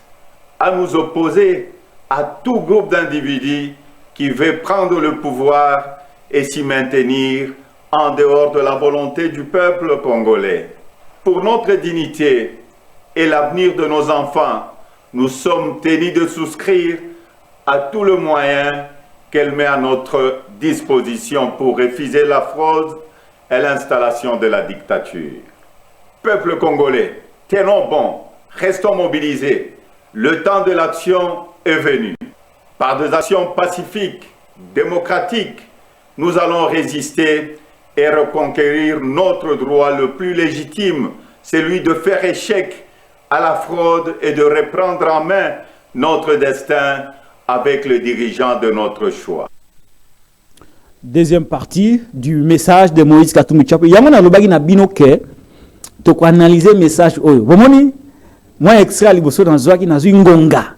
à nous opposer à tout groupe d'individus qui veut prendre le pouvoir et s'y maintenir en dehors de la volonté du peuple congolais. Pour notre dignité et l'avenir de nos enfants, nous sommes tenus de souscrire à tout le moyen qu'elle met à notre disposition pour refuser la fraude et l'installation de la dictature. Peuple congolais, tenons bon, restons mobilisés. Le temps de l'action est venu. Par des actions pacifiques, démocratiques, nous allons résister et reconquérir notre droit le plus légitime, celui de faire échec à la fraude et de reprendre en main notre destin avec le dirigeant de notre choix. Deuxième partie du message de Moïse Katumbi Chapwe. Yamona lobaki na bino ke to ko analyser message oyo. Bomoni moi extrait liboso dans zwaki na zui ngonga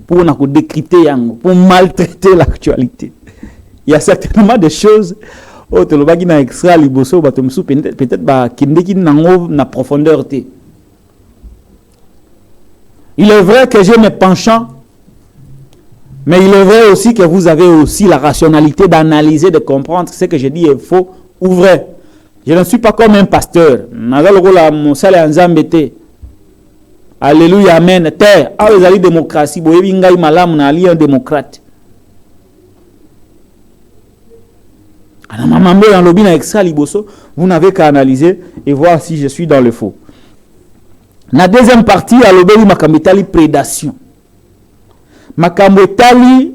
pour na ko décrypter yango, pour maltraiter l'actualité. Il y a certainement des choses oh to lobaki na extrait liboso bato msu peut-être ba kindeki nango na profondeur te. Il est vrai que j'ai mes penchants, mais il est vrai aussi que vous avez aussi la rationalité d'analyser, de comprendre ce que je dis est faux ou vrai. Je ne suis pas comme un pasteur. Alléluia, amen. Terre, ah, vous avez démocratie. Vous avez un démocrate. Vous n'avez qu'à analyser et voir si je suis dans le faux. La deuxième partie, à l'obéi makambetali prédation. Makambetali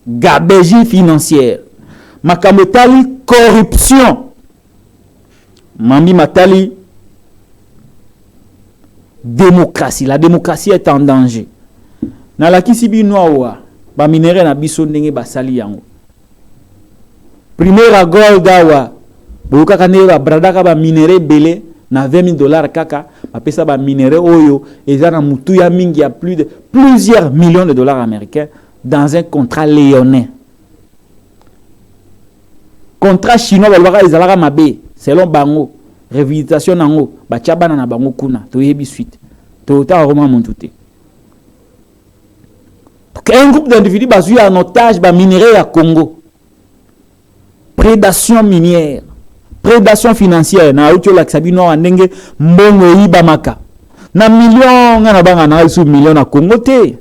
gabegie financière. Makambetali corruption. Mambi Matali, démocratie. La démocratie est en danger. Na la kisibi noa ba minéraux na biso ndenge basali yango. Premier à gold dawa. Boka kane ba bradaka ba minéraux belé na $20,000 kaka, ba pesa ba minéraux oyo ezana mutu ya mingi ya plus de plusieurs millions de dollars américains dans un contrat léonin. Contrat chinois balwaka ezalaka mabe selon bango réhabilitation nango ba tchabana na bango kuna to yebi suite to ta vraiment montuté. Un groupe d'individus basé en otage ba minerais à Congo. Prédation minière, prédation financière na auto la sabino ndenge mbongo yiba maka. Na million na banga na sous million na Congo te.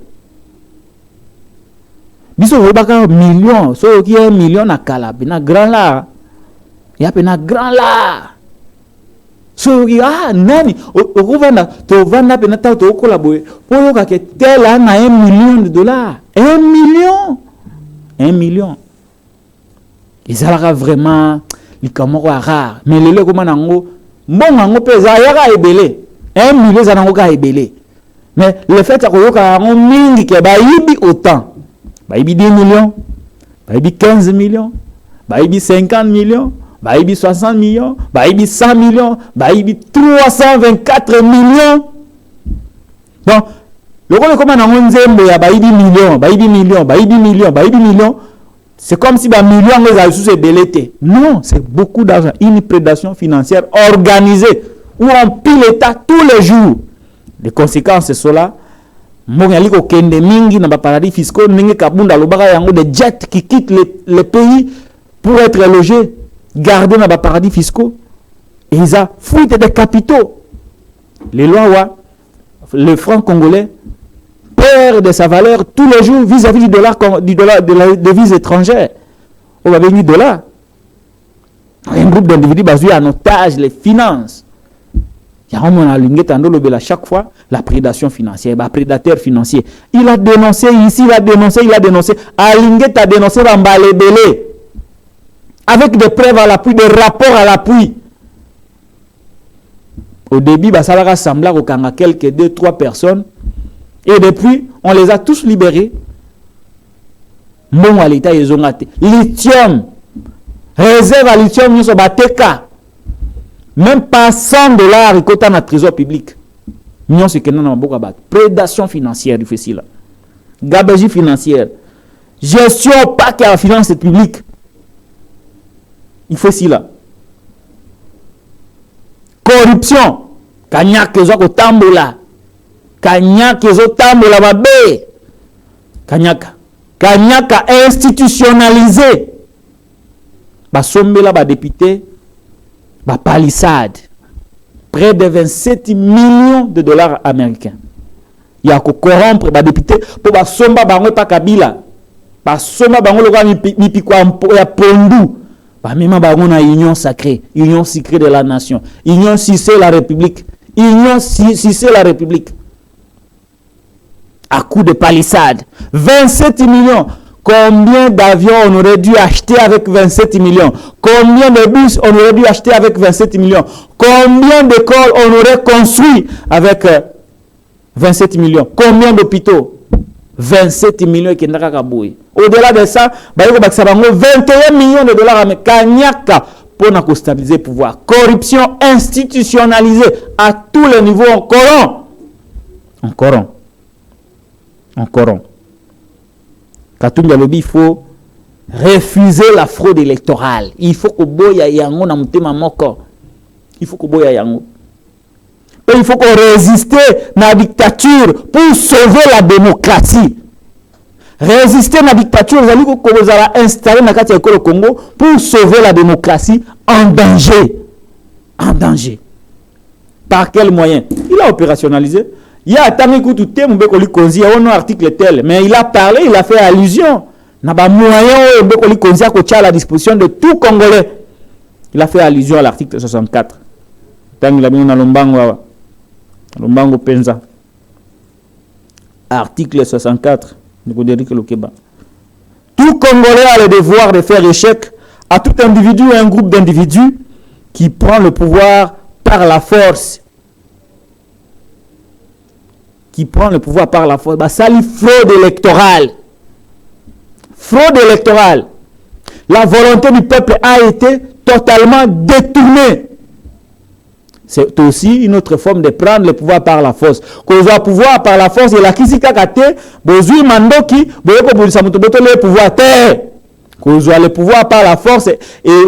Biso robaka million, so qui est million na kala, na grand là. Ya pe na grand là. So nani okuvanda to vanda pe na ta to collaborer. Pour ka ke tel na $1 million. $1 million. Ils ont vraiment likamoko rare. Mais le comment nango mbongo pesa yaka ebele. $1 million za nango ka ebele. Mais le fait que yoka ngo mingi ke ba yibi autant. Ba yibi 10 millions, ba yibi 15 millions, ba yibi 50 millions, ba yibi 60 millions, ba yibi 100 millions, ba yibi 324 millions. Donc le rôle comment nango nzembo ya ba yibi millions, ba yibi millions, ba yibi millions, ba yibi millions. C'est comme si ba millions les a sous belleté. Non, c'est beaucoup d'argent, une prédation financière organisée où on pille l'État tous les jours. Les conséquences c'est cela. Mongali ko kende mingi na ba paradis fiscaux ningi kabunda lobaka yango des jets qui quittent le pays pour être logés, gardés dans ba paradis fiscaux. Et ils a fuite des capitaux. Les lois le franc congolais perd de sa valeur tous les jours vis-à-vis du dollar de la devise étrangère. On va venir dollar. Un groupe d'individus basé en otage les finances. Il y a un moment à chaque fois la prédation financière, le prédateur financier. Il a dénoncé ici, il a dénoncé. Alinguet a dénoncé Rambalébélé. Avec des preuves à l'appui, des rapports à l'appui. Au début, ça va ressembler à quelques 2-3 personnes. Et depuis, on les a tous libérés. Mon à l'État, ils ont raté. Lithium. Réserve à lithium, nous sommes à TK. Même pas $100 il coûte dans le trésor public. Nous ce que nous avons beaucoup à battre. Prédation financière, il fait ci là. Gabegie financière. Gestion opaque à la finance publique. Il fait ci là. Corruption. Kanyak kezo ko tambola. Kanyak kezo tambola mabe. Kanyaka institutionnalisé. Ba sombela ba député. Ba palissade. Près de 27 millions de dollars américains. Il y a ko corrompre ba député pour ba somba bango pa Kabila. Ba somba bango loka mi pikwa ya pondu. Ba mema bango na union sacrée, union secrète de la nation. Union cissée la République. Union cissée la République. À coup de palissade. 27 millions. Combien d'avions on aurait dû acheter avec 27 millions? Combien de bus on aurait dû acheter avec 27 millions? Combien d'écoles on aurait construit avec 27 millions? Combien d'hôpitaux? 27 millions qui n'ont pas boué. Au-delà de ça, 21 millions de dollars américains pour stabiliser le pouvoir. Corruption institutionnalisée à tous les niveaux. On corrompt. Katumbi Lobi, il faut refuser la fraude électorale. Il faut que boya yango na mutema moko. Il faut que boya yango. Et il faut qu'on résiste à la dictature pour sauver la démocratie. Résister à la dictature, vous allez installer dans le Congo pour sauver la démocratie en danger. En danger. Par quel moyen? Il a opérationnalisé. Il y a un article tel, mais il a parlé, il a fait allusion. Il y a un moyen à la disposition de tout Congolais. Il a fait allusion à l'article 64. Lombango Penza. Article 64. Tout Congolais a le devoir de faire échec à tout individu et un groupe d'individus qui prend le pouvoir par la force. Qui prend le pouvoir par la force. Bah, ça lit fraude électorale. Fraude électorale. La volonté du peuple a été totalement détournée. C'est aussi une autre forme de prendre le pouvoir par la force. Qu'on soit pouvoir par la force, et la kisika kate, bozui mandoki, boyoko bulisa mutoboto le pouvoir terre. Qu'on soit le pouvoir par la force, et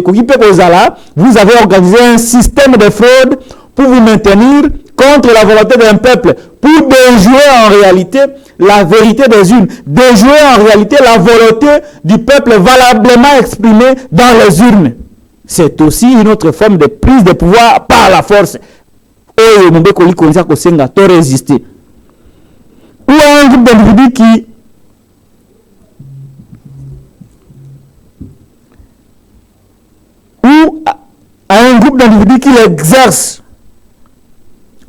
kokipe kozala, vous avez organisé un système de fraude pour vous maintenir contre la volonté d'un peuple, pour déjouer en réalité la vérité des urnes, déjouer en réalité la volonté du peuple valablement exprimée dans les urnes. C'est aussi une autre forme de prise de pouvoir par la force. Oh, mon béco li konza ko senga to résister. Ou un groupe d'individus qui l'exerce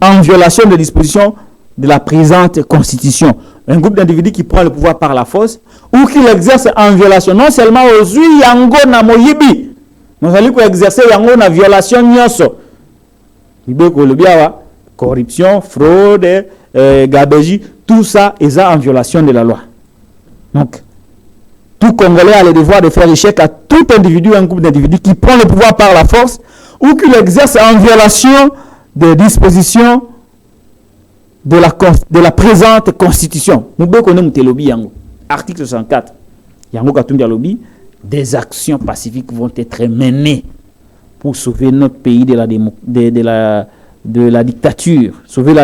en violation des dispositions de la présente constitution. Un groupe d'individus qui prend le pouvoir par la force ou qui l'exerce en violation non seulement aux yango na moyibi. Nous allons exercer yango na violation nyoso. Corruption, fraude, gabegie, tout ça est en violation de la loi. Donc, tout Congolais a le devoir de faire échec à tout individu, un groupe d'individus qui prend le pouvoir par la force ou qui l'exerce en violation des dispositions de la présente constitution. Article 64. Yango Katumbi Alobi, des actions pacifiques vont être menées pour sauver notre pays de la dictature, sauver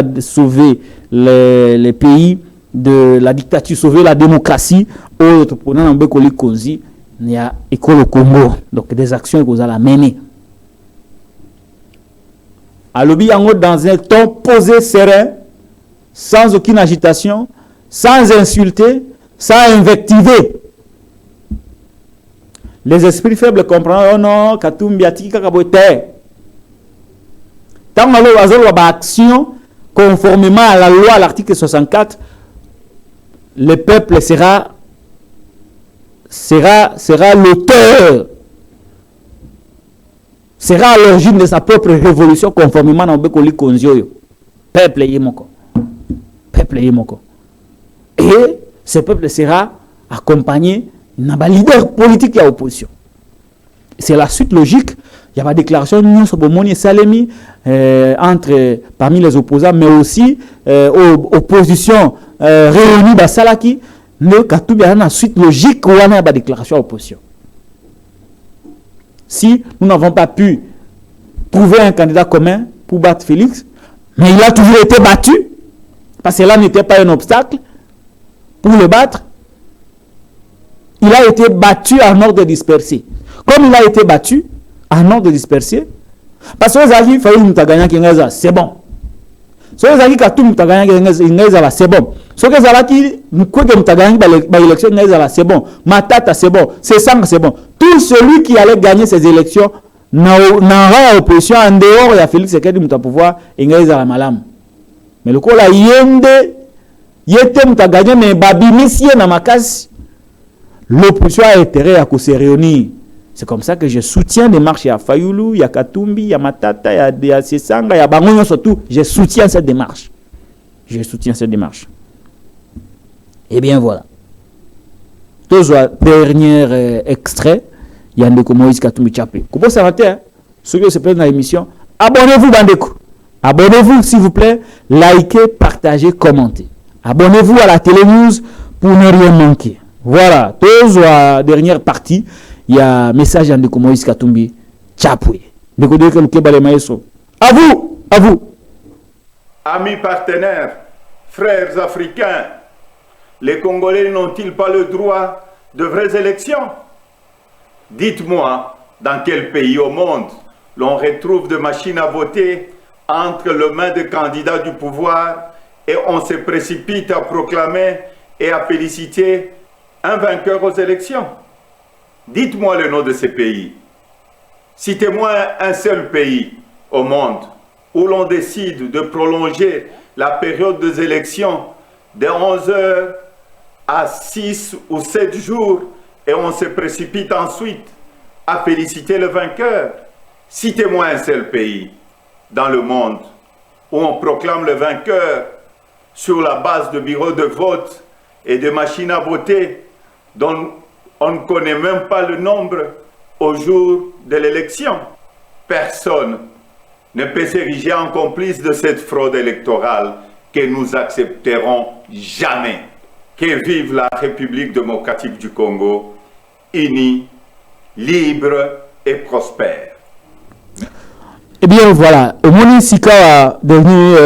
les pays de la dictature, sauver la démocratie. Autre pendant un Bekoli Konzi, il y a école Congo. Donc des actions que vous allez mener. Alobi Yango dans un ton posé, serein, sans aucune agitation, sans insulter, sans invectiver. Les esprits faibles comprennent, oh non, Katumbi Atiki Kakabote. Tant que nous avons action conformément à la loi, à l'article 64, le peuple sera l'auteur, sera à l'origine de sa propre révolution conformément à Bekoli Konzio. Peuple yemoko. Peuple yemoko. Et ce peuple sera accompagné d'un leader politique et opposition. C'est la suite logique. Il y a une déclaration parmi les opposants, mais aussi opposition réunie dans Salaki. Le Katumbi a une suite logique où on a une déclaration opposition. Si nous n'avons pas pu trouver un candidat commun pour battre Félix, mais il a toujours été battu, parce que là n'était pas un obstacle pour le battre. Il a été battu en ordre dispersé. Comme il a été battu en ordre dispersé, parce que Zaki Fayoum Mutaganya Kingaza, c'est bon. Ce que Zaki Katum Mutaganya Kingaza, c'est bon. Ce que Zaki Mutaganya élection Kingaza, c'est bon. Matata, c'est bon. C'est Sang, c'est bon. Tout celui qui allait gagner ces élections n'aura opposition en dehors de Félix Sekedi Mutapouvoir Kingaza Malam. Mais le coup là, Yete Mutaganya, mais Babi Messie Namakas. L'opposition a intérêt à se réunir. C'est comme ça que je soutiens des marches. Il y a Fayoulou, il y a Katumbi, il y a Matata, il y a Sesanga, il y a Bangonyo surtout. Je soutiens cette démarche. Je soutiens cette démarche. Et bien voilà. Dernier extrait. Il y a Ndeko Moïse Katumbi Tchapé. Comment ça va faire? Ceux qui se plaignent dans l'émission, abonnez-vous, Bandeko. Abonnez-vous, s'il vous plaît. Likez, partagez, commentez. Abonnez-vous à la télé news pour ne rien manquer. Voilà, dernière partie, il y a un message de Ndeko Moïse Katumbi Tchapoué. À vous, à vous. Amis partenaires, frères africains, les Congolais n'ont-ils pas le droit de vraies élections? Dites-moi, dans quel pays au monde l'on retrouve des machines à voter entre les mains de candidats du pouvoir et on se précipite à proclamer et à féliciter un vainqueur aux élections? Dites-moi le nom de ces pays. Citez-moi un seul pays au monde où l'on décide de prolonger la période des élections de 11 heures à 6 ou 7 jours et on se précipite ensuite à féliciter le vainqueur. Citez-moi un seul pays dans le monde où on proclame le vainqueur sur la base de bureaux de vote et de machines à voter dont on ne connaît même pas le nombre au jour de l'élection. Personne ne peut s'ériger en complice de cette fraude électorale que nous accepterons jamais. Que vive la République démocratique du Congo, unie, libre et prospère. Eh bien voilà, au moment Sika, dernier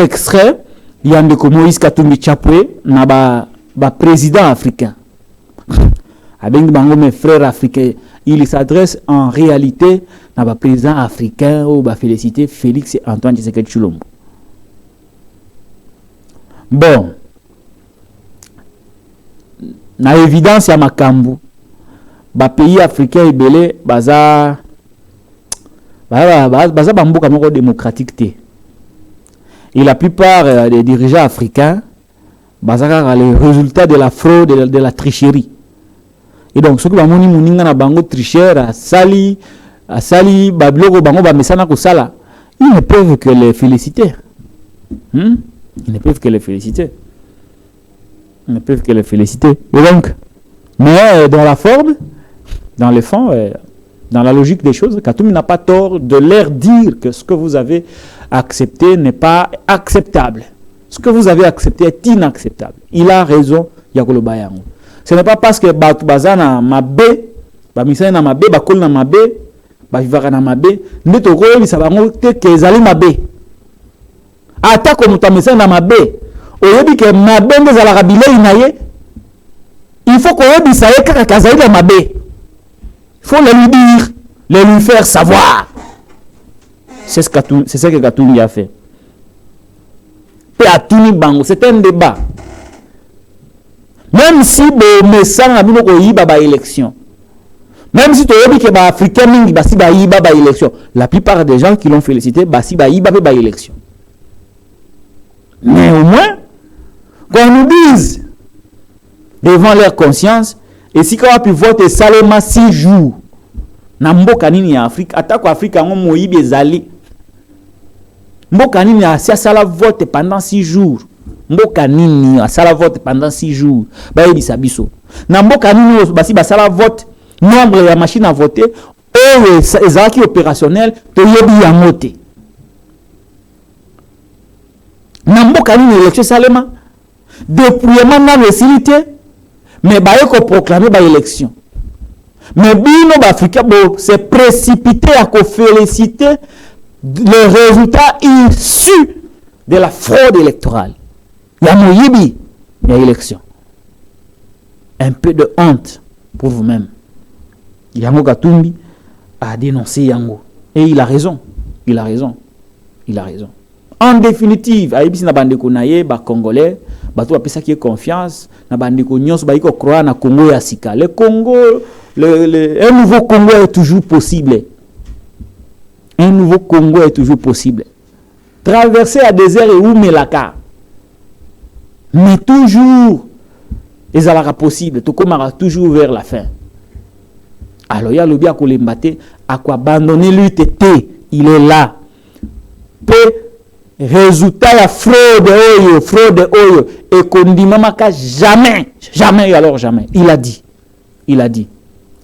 extrait, il y a un de Moïse Katumbi Chapwe, n'a président africain. Avec mes frères africains, il s'adresse en réalité à président africain ou féliciter Félix Antoine Tshisekedi Tshilombo. Bon, na évidence ya makambu, pays africain ebele baza bamboka moko démocratique te. Et la plupart des dirigeants africains baza les résultats de la fraude et de la tricherie. Et donc ceux qui bamoni muninga na bango tricheur asali babiloko bango bamesana ko sala, ils ne peuvent que les féliciter. Ils ne peuvent que les féliciter. Ils ne peuvent que les féliciter. Et donc, mais dans la forme, dans le fond, dans la logique des choses, Katumbi n'a pas tort de leur dire que ce que vous avez accepté n'est pas acceptable. Ce que vous avez accepté est inacceptable. Il a raison, Yakolo Bayango. Ce n'est pas parce que Bazana Mabé, Bamisana na Mabé, Bakol na Mabé, Bavivara na Mabé, Netoro, Bisabango, Kezali Mabé. Ata comme tu as na mabe oyebi ke mabe ndezala bilei na ye, il faut qu'on yebisa ye kaka kazali na mabe. Il faut le lui dire, le lui faire savoir. C'est ce que Katumbi a fait. Et à Tuni Bango, c'est un débat. Même si le message a mis au yiba élection, même si tu as dit que les Africains mingi basi ba yiba élection, la plupart des gens qui l'ont félicité basi ba yiba élection. Mais au moins, qu'on nous dise devant leur conscience, et si on a pu voter Salema 6 jours, na mboka nini ya Afrique, atako Afrique ngo moyibi ezali. Mboka nini ya sala vote pendant 6 jours. Mboka nini ya sala vote pendant 6 jours. Ba yebisa biso. Na mboka nini basi ba sala vote, nombre ya machine à voter, ezalaki opérationnel, to yebi yango te. Namboka nini élection salema dépouillement na récilité mais ba yeko proclamer ba élection mais bino ba africain bo c'est précipité à ko féliciter le résultat issu de la fraude électorale. Ya moyibi ya élection. Un peu de honte pour vous-même. Yango Katumbi a dénoncé Yango et il a raison. Il a raison. Il a raison. En définitive, aïbisi na bandeko naye ba congolais, ba to apesa qui confiance, na bandeko nyos ba iko croire na Congo ya sika. Le Congo, un nouveau Congo est toujours possible. Un nouveau Congo est toujours possible. Traverser à désert et où melaka. Mais toujours ezalaka possible, to komara toujours vers la fin. Alors ya lobi akolembate akwa abandonner lui tété, il est là. Peu résultat la fraude oyo et kondimamaka jamais alors jamais. Il a dit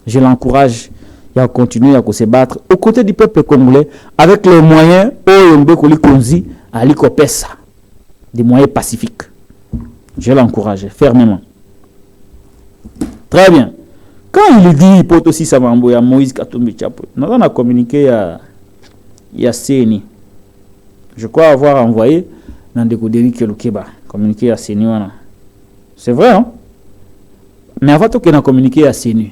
je l'encourage à continuer à se battre aux côtés du peuple congolais avec les moyens oyo mbekoli konzi ali kopesa, des moyens pacifiques. Je l'encourage fermement. Très bien. Quand il dit poto si samambo ya Moïse Katumbi Chapwe, nous on a communiqué à CENI. Je crois avoir envoyé dans des Koderi Kelukeba, communiqué à CENI. C'est vrai, hein? Mais avant tout qu'on a communiqué à CENI.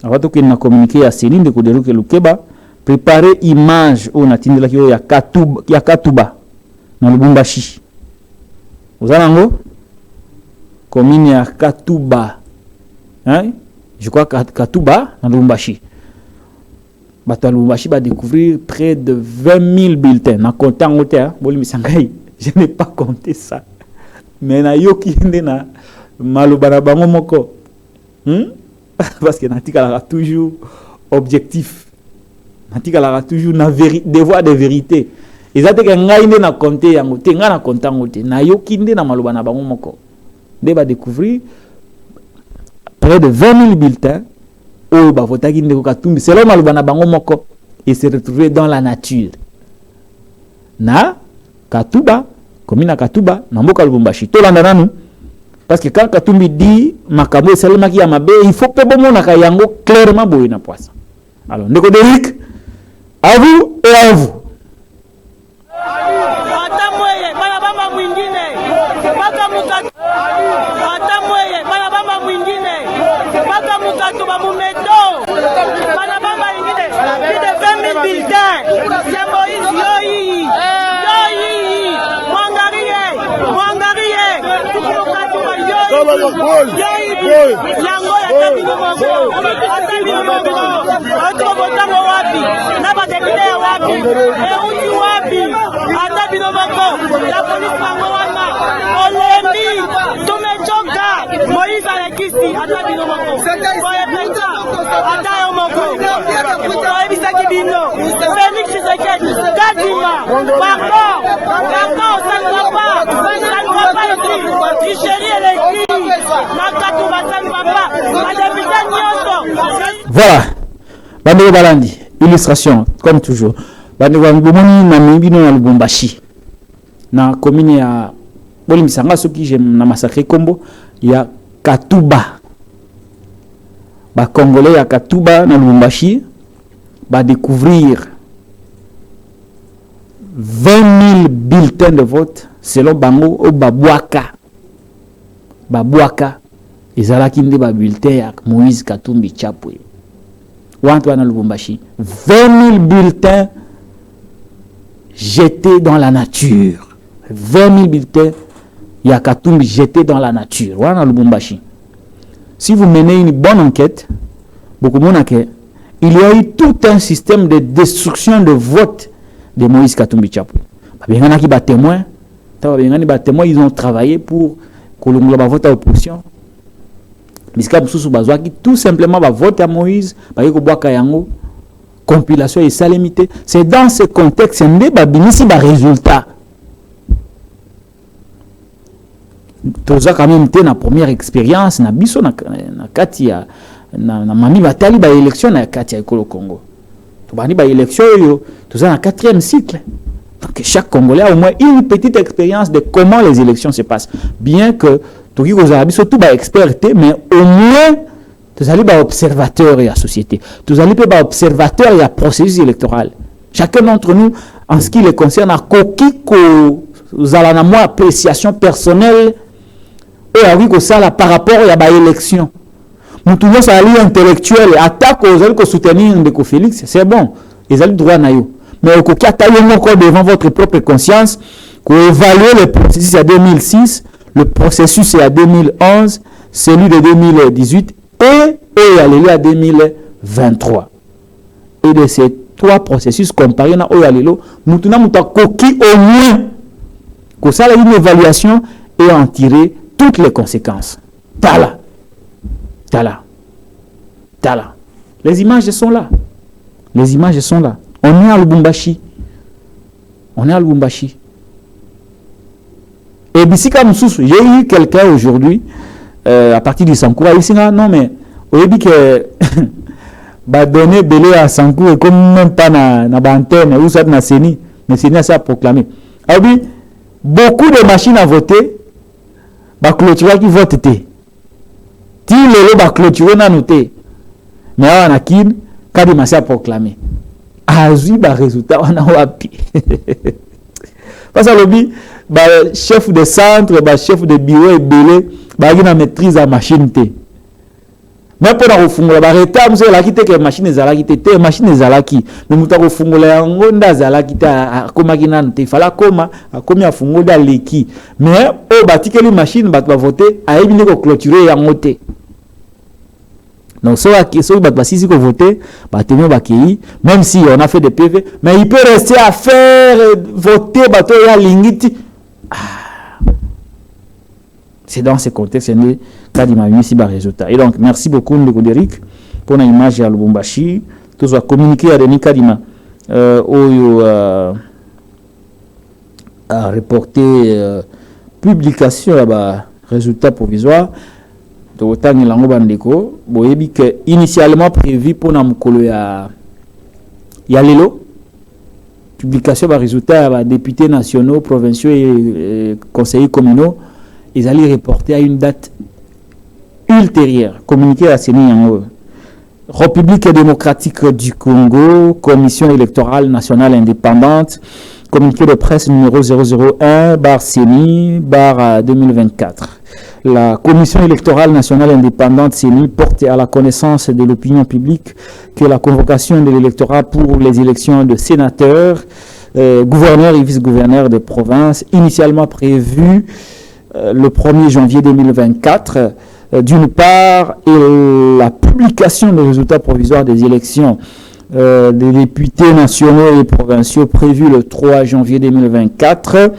Avant tout qu'on a communiqué à CENI, de Koderi Kelukeba, préparer image où on a tenu là qu'il y a Katuba dans le Bumbashi. Vous avez un commune à Katuba. Hein? Je crois Katuba dans le Bumbashi. Batalumbashi va découvrir près de 20 000 bulletins. Na comptant au terre, je n'ai pas compté ça. Mais na yoki na malobana bango moko. Parce que natika toujours objectif. Natikala toujours na devoir de vérité. Ezate ke ngai nde na compter yango te nga na compter yango te na yokinde na maloba na bango moko. Nde ba découvrir près de 20 000 bulletins au ba votaki ndeko Katumbi selon maloba na bango moko et se retrouver dans la nature. Na Katuba, commune Katuba, na mboka Lubumbashi. To landa nanu parce que quand Katumbi dit makambo selema ki ya mabe, il faut que bon na kayango clairement boye na poisson. Alors ndeko Derrick, à vous et à vous. Voilà, Bandeko Balandi, illustration, comme toujours. Bandeko Balandi, na mibino na Lubumbashi. Na commune ya Bolimisanga, ceux qui j'aime na massacre Kombo, il y a Katuba. Ba Congolais ya Katuba na Lubumbashi, ba découvrir 20 000 bulletins de vote selon Bango au Babouaka. Babouaka, ezalaki nde ba bulletin ya Moïse Katumbi Chapwe. Wantoana Lubumbashi, 20 000 bulletins jetés dans la nature. 20 000 bulletins ya Katumbi jetés dans la nature. Wana Lubumbashi. Si vous menez une bonne enquête, beaucoup de il y a eu tout un système de destruction de vote de Moïse Katumbi Chapwe. Ils ont travaillé pour que le vote à l'opposition. Tout simplement vote à Moïse, compilation et salimité. C'est dans ce contexte que résultat. Tout ça quand même été la première expérience na biso na katia na mami batali ba élection na katia ekolo Congo. To bani ba élection yo tout ça na 4e cycle. Donc chaque Congolais a au moins une petite expérience de comment les élections se passent. Bien que tout qui vous a biso tout ba experté mais au moins tous allez ba observateur et la société. Tous allez ba observateur et la processus électoral. Chacun d'entre nous en ce qui les concerne a coquille ko vous allez na moi appréciation personnelle et à oui que ça là par rapport à l'élection. Nous tous ça ali intellectuel attaque aux allez que soutenir de Félix, c'est bon. Ils ont le droit na yo. Mais au cas encore devant votre propre conscience, qu'on évalue le processus à 2006, le processus est à 2011, celui de 2018 et à 2023. Et de ces trois processus comparés na oyalelo, nous avons coquille au moins que ça une évaluation et en tirer toutes les conséquences. Tala. Les images sont là. Les images sont là. On est à Lubumbashi. Et Bissika Moussous, j'ai eu quelqu'un aujourd'hui, à partir du Sankoura, il dit non mais, au début que bah donner belé à Sankoura, comme même pas na bantenne, ou ça na Séni, mais Séni ça a proclamé. Alors oui, beaucoup de machines à voter, bah clôturer qui vote té. Ti le bah clôturer na noté. Mais on a qui, quand il m'a ça proclamé. Azui ba résultat on a wapi. Parce que lobby ba chef de centre, ba chef de bureau et belé, ba qui na maîtrise la machine té. Mais pour la refungola ba reta mse la kite que machine ezalaki té machine ezalaki. Mais muta refungola yango nda zalaki ta akoma kinana té fala koma akomi afungola leki. Mais o batikeli machine ba voter a ebine ko clôturer yango té. Donc, ceux qui ont voté, même si on a fait des PV, mais il peut rester à faire voter, c'est dans ce contexte que il m'a mis ici le résultat. Et donc, merci beaucoup, Ndeko Derrick, pour une image à Lubumbashi tous va communiquer à Denis Kadima a reporté publication là-bas résultat provisoire de autant de lango bandeko boyebi que initialement prévu pour na mukolo ya lelo publication ba résultat ba députés nationaux provinciaux et conseillers communaux ils allaient reporter à une date ultérieure communiqué à Seni yango République démocratique du Congo, Commission électorale nationale indépendante, communiqué de presse numéro 001/CENI/2024. La Commission électorale nationale indépendante CENI porte à la connaissance de l'opinion publique que la convocation de l'électorat pour les élections de sénateurs, gouverneurs et vice-gouverneurs de province, initialement prévue le 1er janvier 2024, d'une part, et la publication des résultats provisoires des élections des députés nationaux et provinciaux prévues le 3 janvier 2024,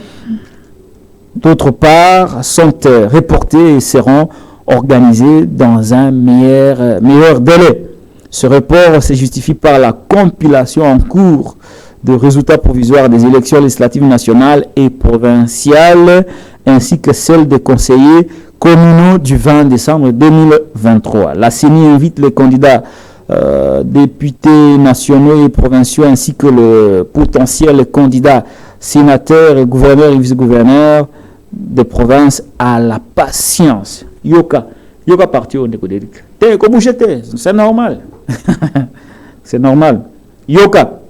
d'autre part, sont reportés et seront organisés dans un meilleur délai. Ce report se justifie par la compilation en cours de résultats provisoires des élections législatives nationales et provinciales, ainsi que celles des conseillers communaux du 20 décembre 2023. La CENI invite les candidats députés nationaux et provinciaux ainsi que le potentiel candidat sénateurs et gouverneurs et vice-gouverneurs de province à la patience. Yoka parti au Nécodéric. C'est normal. C'est normal. Yoka.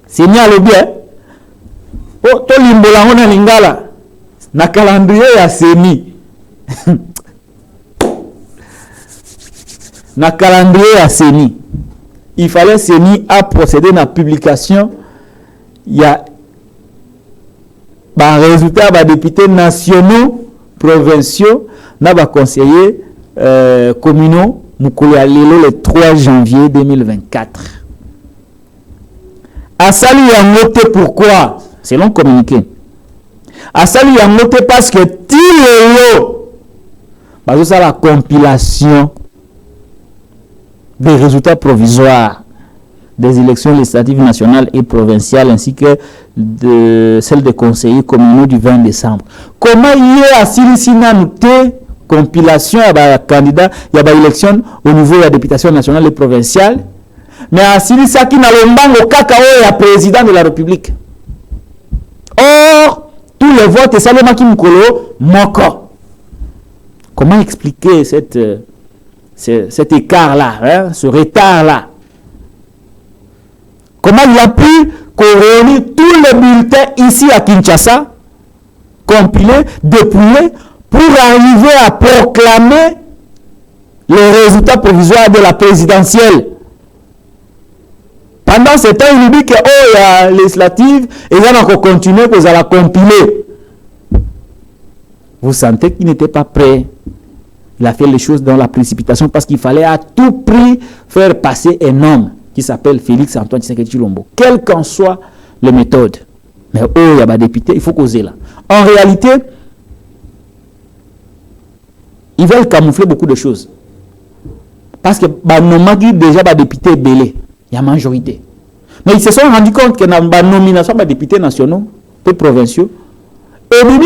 C'est ni à le bien. Oh, to limbola on lingala. Na calendrier ya CENI. Na calendrier à CENI. Il fallait CENI à procéder à la publication. Il y a un résultat des députés nationaux, provinciaux, n'a pas conseillers communaux, le 3 janvier 2024. À salut à noté pourquoi, selon communiqué. À salut à noté parce que c'est la compilation des résultats provisoires des élections législatives nationales et provinciales ainsi que de celles des conseillers communaux du 20 décembre. Comment il y a une compilation à candidat, il y a une élection au niveau de la députation nationale et provinciale, mais à Silisa qui n'a le cacao et président de la République. Or, tous les votes et Salema Kimkolo manquent. Comment expliquer cet écart-là, hein, ce retard-là? Comment il a pu réunir tous les bulletins ici à Kinshasa, compilés, dépouillés, pour arriver à proclamer les résultats provisoires de la présidentielle? Pendant ce temps, il dit que il y a législative et il va encore continuer pour la compiler. Vous sentez qu'il n'était pas prêt. Il a fait les choses dans la précipitation parce qu'il fallait à tout prix faire passer un homme qui s'appelle Félix Antoine Tshisekedi Tshilombo. Quelles qu'en soient les méthodes. Mais il y a des députés, il faut causer là. En réalité, ils veulent camoufler beaucoup de choses. Parce que nous déjà des députés belés. Il y a majorité. Mais ils se sont rendus compte que dans la nomination des députés nationaux et provinciaux, et il y a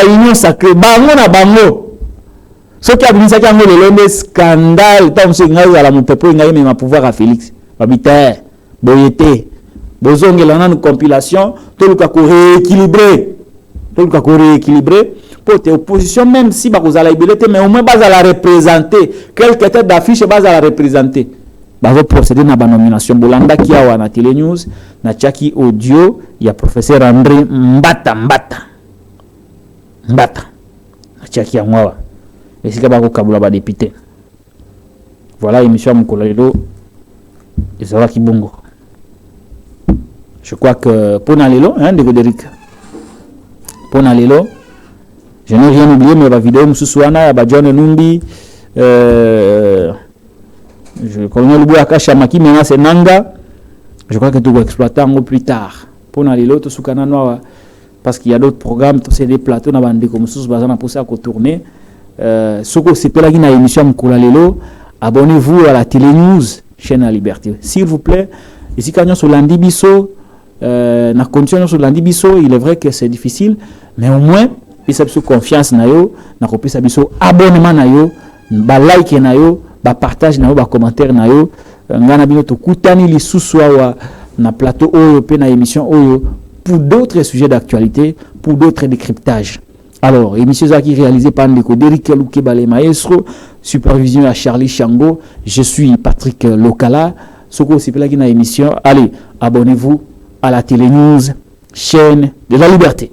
une union sacrée. Bango. Ce qui a mis ça le scandale, tant que nous avons un pouvoir à Félix. Babiter, Boyete, Bozong et la compilation, tout le cas rééquilibré. Tout le cas rééquilibré. Pour tes oppositions, même si vous allez mais au moins vous allez représenter. Quelques têtes d'affiche, vous allez représenter. Vous procéder à la nomination. Bolanda qui a na Télé News, na Tchaki Audio, il y a professeur André Mbata. Na Tchaki Amwawa. Et c'est que Kabula va député. Voilà l'émission Moukolado. Et ça va qui bongo. Je crois que pour Nalelo, hein, de Godéric. Pour Nalelo, je n'ai rien oublié, mais la vidéo Moussouana, John Numbi, je connais le Bouaka Chamaki, maintenant c'est Nanga. Je crois que tu vas exploiter un peu plus tard. Pour Nalelo, tout ce qu'on a noir. Parce qu'il y a d'autres programmes, c'est des plateaux, on a des comme ça, pour ça qu'on tourne. Ce que c'est pas la émission Moukolado, abonnez-vous à la Télé News, chaîne à Liberté. S'il vous plaît, ici quand sur l'Andibiso, na condition sur l'Andibiso, il est vrai que c'est difficile, mais au moins, pisa biso confiance na yo, na ko pisa biso abonnement na yo, ba like na yo, ba partage na yo, ba commentaire na yo, ngana bino to kutani lisusu wa na plateau oyo pe na émission oyo pour d'autres sujets d'actualité, pour d'autres décryptages. Alors, émission qui est réalisée par Ndeko Derrick Lukeba le maestro, supervision à Charlie Chango. Je suis Patrick Lokala. Soko c'est là qui na émission. Allez, abonnez-vous à la Télé News, chaîne de la liberté.